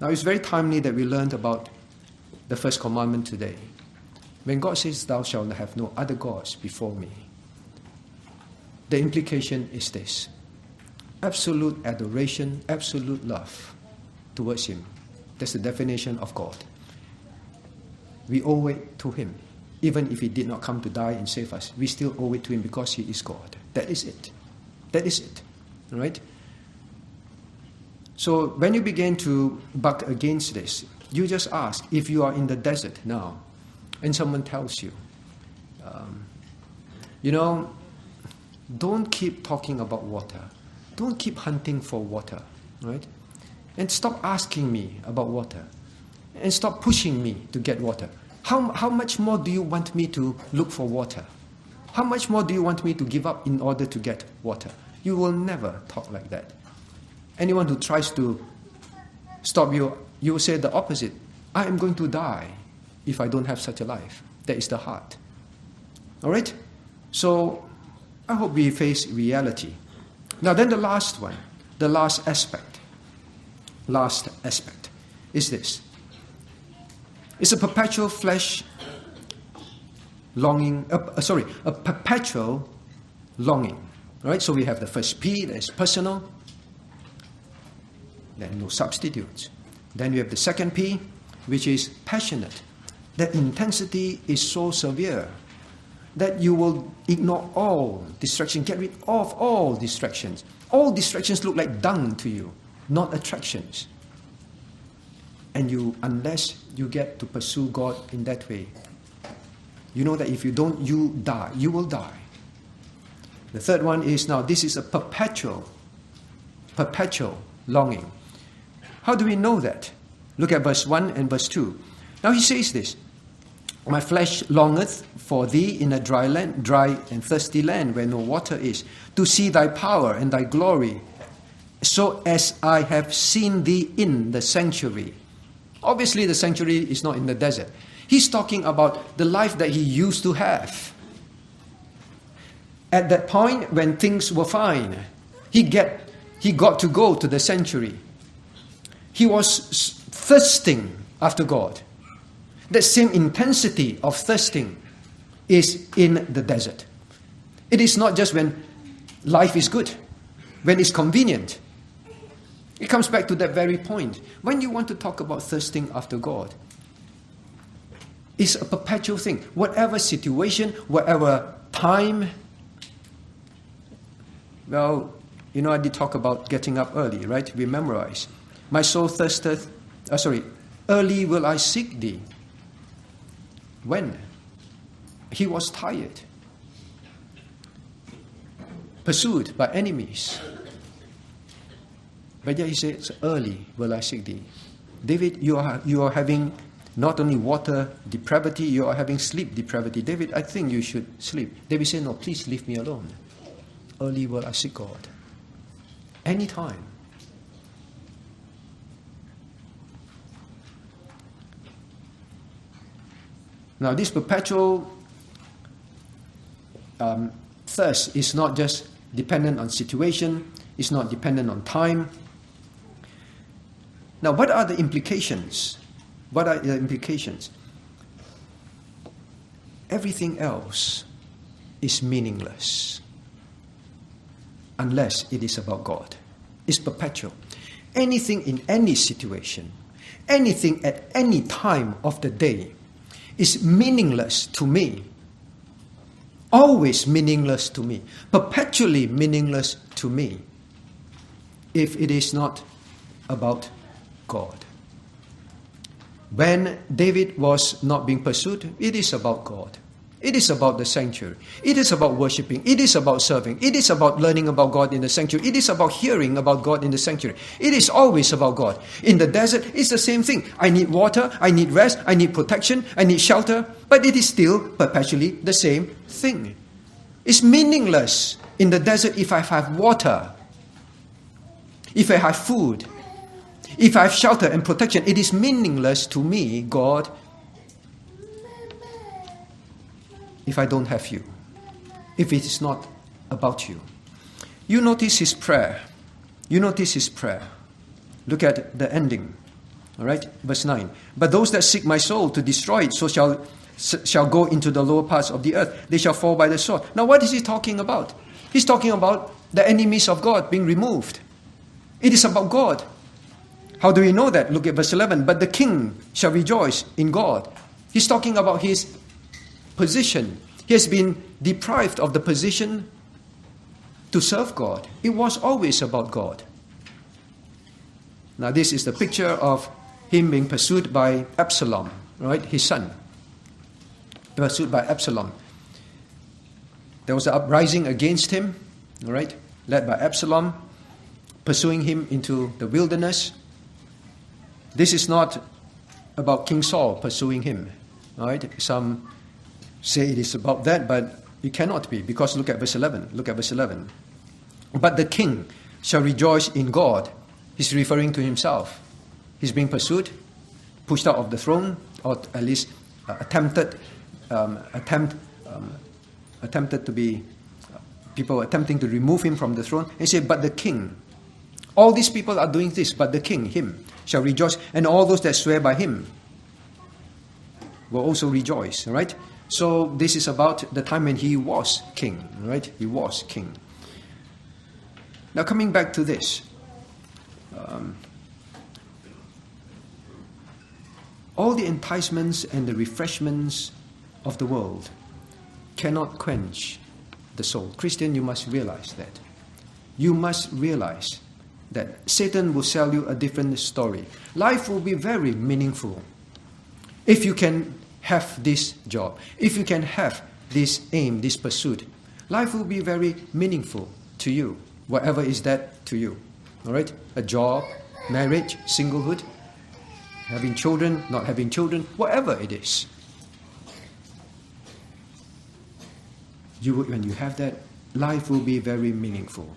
Now, it's very timely that we learned about the first commandment today. When God says, thou shalt have no other gods before me, the implication is this: absolute adoration, absolute love towards Him. That's the definition of God. We owe it to Him. Even if He did not come to die and save us, we still owe it to Him because He is God. That is it. That is it. All right? So when you begin to buck against this, you just ask, if you are in the desert now, and someone tells you, don't keep talking about water. Don't keep hunting for water, right? And stop asking me about water. And stop pushing me to get water. How much more do you want me to look for water? How much more do you want me to give up in order to get water? You will never talk like that. Anyone who tries to stop you, you will say the opposite. I am going to die if I don't have such a life. That is the heart. All right? So I hope we face reality. Now then the last one, the last aspect is this. It's a perpetual flesh longing, a perpetual longing. Right? So we have the first P, that is personal. Then no substitutes. Then we have the second P, which is passionate. That intensity is so severe that you will ignore all distractions, get rid of all distractions. All distractions look like dung to you, not attractions. And unless you get to pursue God in that way, you know that if you don't, you die. You will die. The third one is, now this is a perpetual longing. How do we know that? Look at verse 1 and verse 2. Now he says this: my flesh longeth for thee in a dry and thirsty land where no water is, to see thy power and thy glory, so as I have seen thee in the sanctuary. Obviously the sanctuary is not in the desert. He's talking about the life that he used to have. At that point when things were fine, he got to go to the sanctuary. He was thirsting after God. That same intensity of thirsting is in the desert. It is not just when life is good, when it's convenient. It comes back to that very point. When you want to talk about thirsting after God, it's a perpetual thing. Whatever situation, whatever time. Well, I did talk about getting up early, right? We memorize. My soul thirsteth, early will I seek thee. When? He was tired, pursued by enemies. But yet he says, early will I seek thee. David, you are having not only water depravity, you are having sleep depravity. David, I think you should sleep. David said, no, please leave me alone. Early will I seek God. Anytime. Now, this perpetual thirst is not just dependent on situation, it's not dependent on time. Now, what are the implications? What are the implications? Everything else is meaningless unless it is about God. It's perpetual. Anything in any situation, anything at any time of the day is meaningless to me. Always meaningless to me. Perpetually meaningless to me if it is not about God. When David was not being pursued, it is about God. It is about the sanctuary. It is about worshipping. It is about serving. It is about learning about God in the sanctuary. It is about hearing about God in the sanctuary. It is always about God. In the desert, it's the same thing. I need water, I need rest, I need protection, I need shelter, but it is still perpetually the same thing. It's meaningless in the desert if I have water, if I have food, if I have shelter and protection. It is meaningless to me, God, if I don't have you, if it is not about you. You notice his prayer. You notice his prayer. Look at the ending. All right, verse 9. But those that seek my soul to destroy it, so shall go into the lower parts of the earth. They shall fall by the sword. Now, what is he talking about? He's talking about the enemies of God being removed. It is about God. How do we know that? Look at verse 11. But the king shall rejoice in God. He's talking about his position. He has been deprived of the position to serve God. It was always about God. Now, this is the picture of him being pursued by Absalom, right? His son. Pursued by Absalom. There was an uprising against him, all right, led by Absalom, pursuing him into the wilderness. This is not about King Saul pursuing him, all right? Some say it is about that, but it cannot be, because look at verse 11. Look at verse 11. But the king shall rejoice in God. He's referring to himself. He's being pursued, pushed out of the throne, or at least attempted to be, people attempting to remove him from the throne. And he said, but the king, all these people are doing this, but the king, him, shall rejoice, and all those that swear by him will also rejoice, all right? So this is about the time when he was king, right? He was king. Now, coming back to this, all the enticements and the refreshments of the world cannot quench the soul. Christian, you must realize that. You must realize that Satan will sell you a different story. Life will be very meaningful if you can have this job, if you can have this aim, this pursuit. Life will be very meaningful to you, whatever is that to you. All right? A job, marriage, singlehood, having children, not having children, whatever it is. When you have that, life will be very meaningful.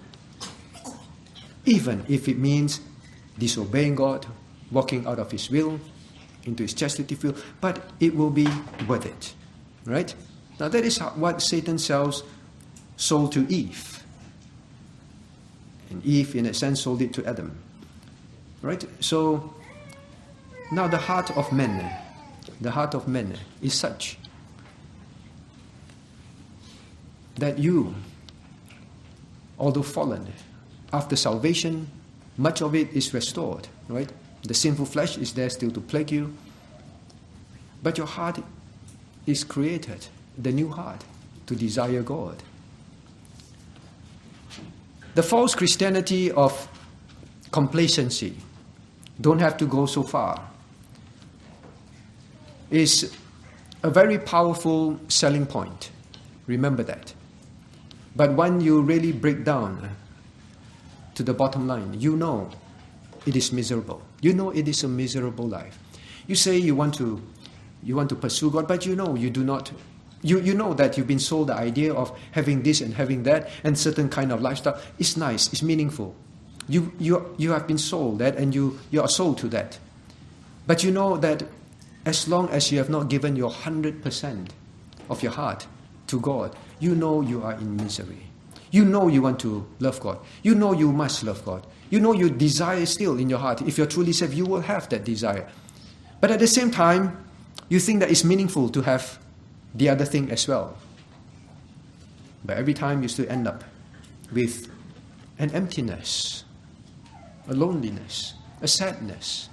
Even if it means disobeying God, walking out of his will, into his chastity field, but it will be worth it. Right? Now that is what Satan sold to Eve. And Eve, in a sense, sold it to Adam. Right? So, now the heart of men is such that you, although fallen, after salvation, much of it is restored, right? The sinful flesh is there still to plague you, but your heart is created, the new heart, to desire God. The false Christianity of complacency, don't have to go so far, is a very powerful selling point. Remember that. But when you really break down to the bottom line, you know it is miserable. You know it is a miserable life. You say you want to pursue God, but you know you do not. You know that you've been sold the idea of having this and having that and certain kind of lifestyle. It's nice, it's meaningful. You have been sold that, and you are sold to that. But you know that as long as you have not given your 100% of your heart to God, you know you are in misery. You know you want to love God. You know you must love God. You know you desire still in your heart. If you're truly saved, you will have that desire. But at the same time, you think that it's meaningful to have the other thing as well. But every time you still end up with an emptiness, a loneliness, a sadness.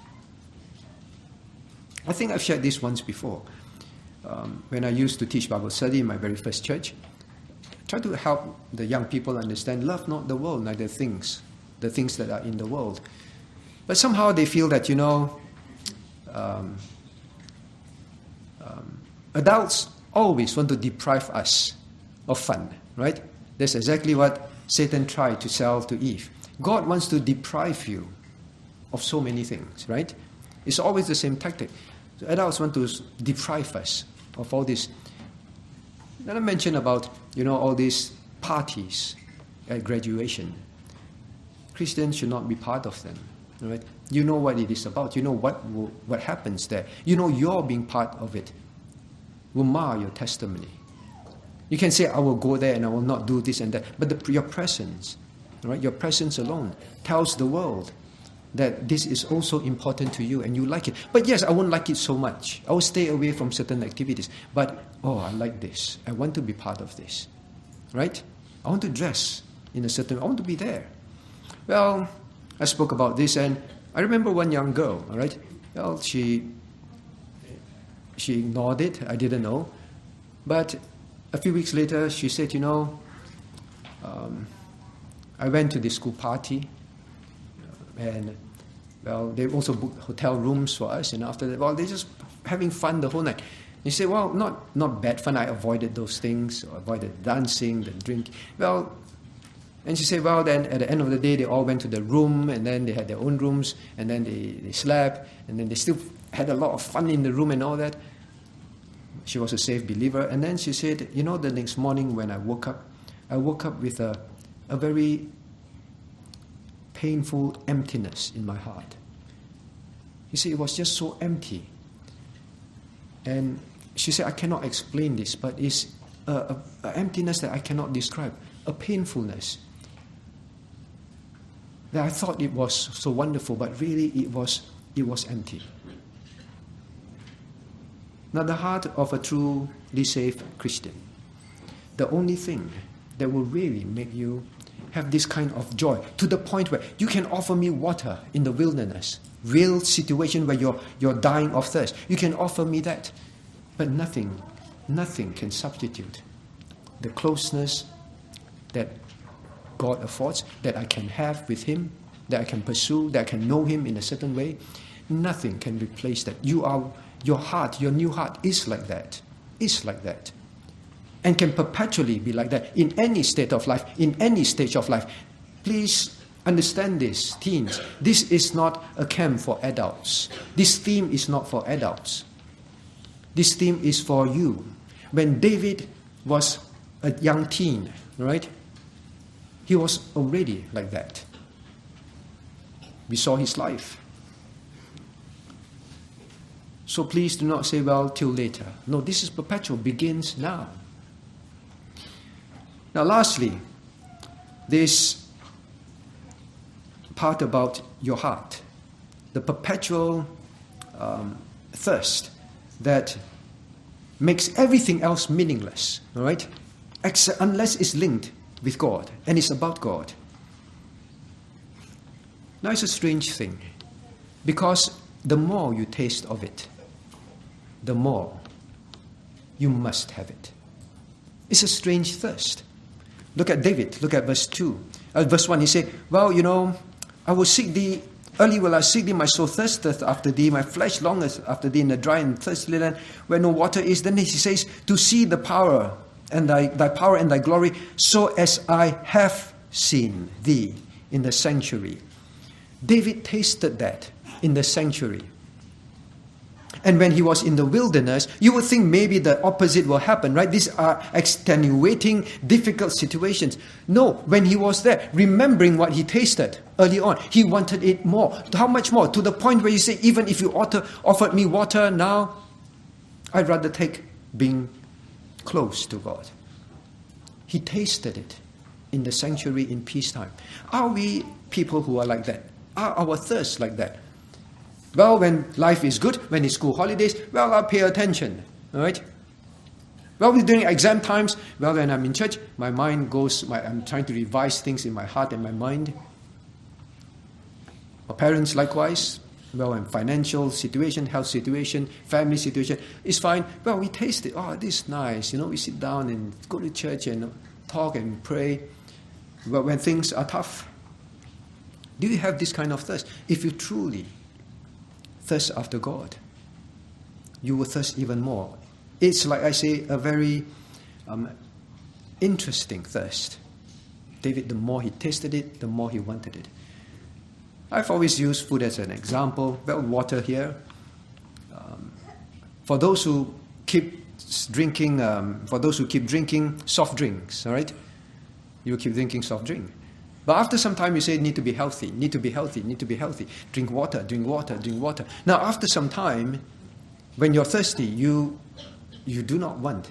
I think I've shared this once before. When I used to teach Bible study in my very first church, I tried to help the young people understand, love not the world, neither the things that are in the world. But somehow they feel that, adults always want to deprive us of fun, right? That's exactly what Satan tried to sell to Eve. God wants to deprive you of so many things, right? It's always the same tactic. So adults want to deprive us of all this. Then I mentioned about, all these parties at graduation. Christians should not be part of them, right? You know what it is about. You know what happens there. You know you're being part of it will mar your testimony. You can say, I will go there and I will not do this and that. But your presence, right? Your presence alone tells the world that this is also important to you and you like it. But yes, I won't like it so much. I will stay away from certain activities. But, I like this. I want to be part of this, right? I want to dress in a certain way. I want to be there. Well, I spoke about this, and I remember one young girl, all right? Well, she ignored it. I didn't know. But a few weeks later, she said, I went to the school party, and, they also booked hotel rooms for us, and after that, they're just having fun the whole night. You say, not bad fun. I avoided those things, or avoided dancing, the drink. And she said, then at the end of the day, they all went to the room, and then they had their own rooms, and then they slept, and then they still had a lot of fun in the room and all that. She was a saved believer. And then she said, the next morning when I woke up with a very painful emptiness in my heart. You see, it was just so empty. And she said, I cannot explain this, but it's an emptiness that I cannot describe, a painfulness. That I thought it was so wonderful, but really it was empty. Now, the heart of a truly saved Christian, the only thing that will really make you have this kind of joy, to the point where you can offer me water in the wilderness, real situation where you're dying of thirst. You can offer me that, but nothing can substitute the closeness that God affords, that I can have with Him, that I can pursue, that I can know Him in a certain way. Nothing can replace that. Your heart, your new heart is like that, and can perpetually be like that in any state of life, in any stage of life. Please understand this, teens. This is not a camp for adults. This theme is not for adults. This theme is for you. When David was a young teen, right? He was already like that. We saw his life. So please do not say, till later. No, this is perpetual, begins now. Now lastly, this part about your heart, the perpetual thirst that makes everything else meaningless, all right? Unless it's linked with God and it's about God. Now it's a strange thing, because the more you taste of it, the more you must have it. It's a strange thirst. Look at David. Look at verse 1. He said, I will seek thee. Early will I seek thee. My soul thirsteth after thee. My flesh longeth after thee in the dry and thirsty land where no water is. Then he says, to see the power and thy power and thy glory, so as I have seen thee in the sanctuary. David tasted that in the sanctuary. And when he was in the wilderness, you would think maybe the opposite will happen, right? These are extenuating, difficult situations. No, when he was there, remembering what he tasted early on, he wanted it more. How much more? To the point where you say, even if you offered me water now, I'd rather take being close to God. He tasted it in the sanctuary in peacetime. Are we people who are like that? Are our thirsts like that? Well, when life is good, when it's school holidays, well, I'll pay attention, all right? Well, during exam times, well, when I'm in church, my mind goes, I'm trying to revise things in my heart and my mind. Our parents, likewise, well, in financial situation, health situation, family situation, it's fine. Well, we taste it. Oh, this is nice. We sit down and go to church and talk and pray. But when things are tough, do you have this kind of thirst? If you truly thirst after God, you will thirst even more. It's, like I say, a very interesting thirst. David, the more he tasted it, the more he wanted it. I've always used food as an example. Well, water here. For those who keep drinking soft drinks, all right? You keep drinking soft drink. But after some time, you say, need to be healthy, need to be healthy, need to be healthy. Drink water, drink water, drink water. Now, after some time, when you're thirsty, you do not want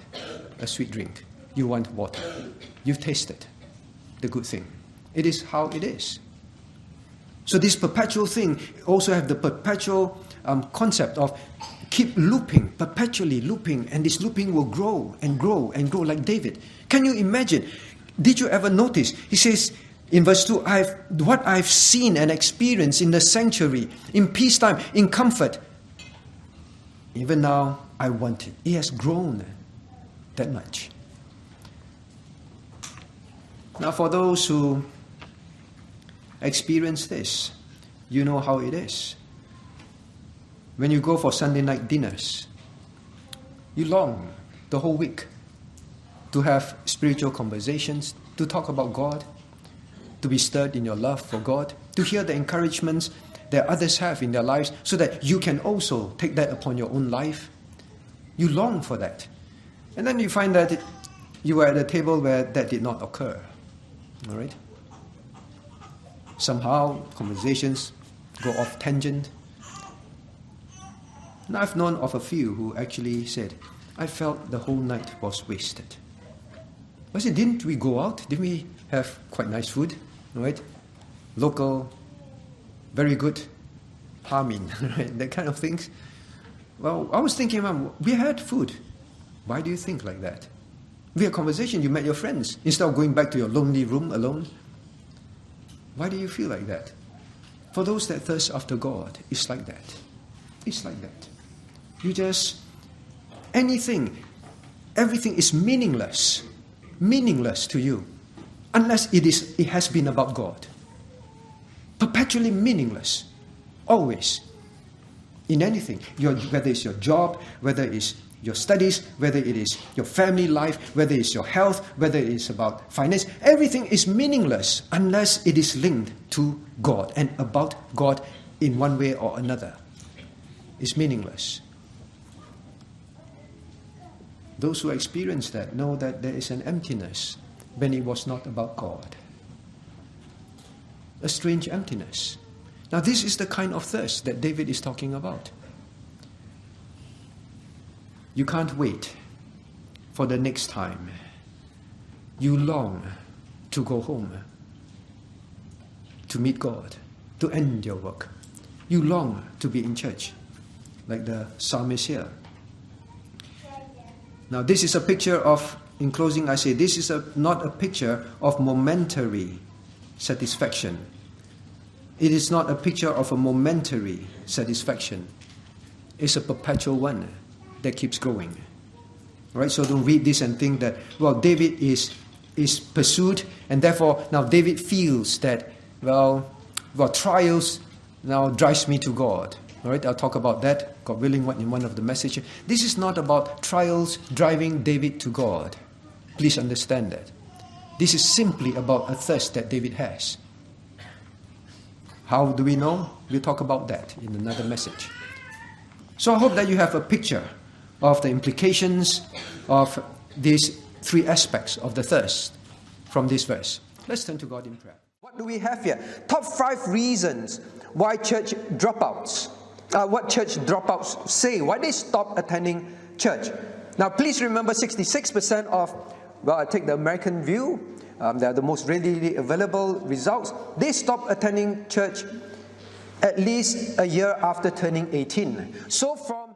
a sweet drink. You want water. You've tasted the good thing. It is how it is. So this perpetual thing also have the perpetual concept of keep looping, perpetually looping, and this looping will grow and grow and grow like David. Can you imagine? Did you ever notice? He says, in verse 2, what I've seen and experienced in the sanctuary, in peacetime, in comfort, even now I want it. It has grown that much. Now for those who experience this, you know how it is. When you go for Sunday night dinners, you long the whole week to have spiritual conversations, to talk about God, to be stirred in your love for God, to hear the encouragements that others have in their lives so that you can also take that upon your own life. You long for that. And then you find that you were at a table where that did not occur. All right? Somehow conversations go off tangent. And I've known of a few who actually said, I felt the whole night was wasted. I said, didn't we go out? Didn't we have quite nice food? Right? Local, very good, harming, right? That kind of things. Well, I was thinking, we had food. Why do you think like that? We had conversation, you met your friends. Instead of going back to your lonely room alone. Why do you feel like that? For those that thirst after God, it's like that. It's like that. You just, everything is meaningless to you, unless it has been about God. Perpetually meaningless, always, in anything. Whether it's your job, whether it's your studies, whether it is your family life, whether it's your health, whether it is about finance, everything is meaningless unless it is linked to God and about God in one way or another. It's meaningless. Those who experience that know that there is an emptiness when it was not about God. A strange emptiness. Now this is the kind of thirst that David is talking about. You can't wait for the next time. You long to go home, to meet God, to end your work. You long to be in church, like the psalmist here. Now this is a picture of, in closing I say, this is not a picture of momentary satisfaction. It is not a picture of a momentary satisfaction. It's a perpetual one that keeps growing. Right? So don't read this and think that, well, David is pursued, and therefore now David feels that, well, trials now drives me to God. All right, I'll talk about that, God willing, in one of the messages. This is not about trials driving David to God. Please understand that. This is simply about a thirst that David has. How do we know? We'll talk about that in another message. So I hope that you have a picture of the implications of these three aspects of the thirst from this verse. Let's turn to God in prayer. What do we have here? Top 5 reasons why church dropouts, what church dropouts say, why they stop attending church. Now please remember 66% of, well, I take the American view, they are the most readily available results. They stop attending church at least a year after turning 18. So from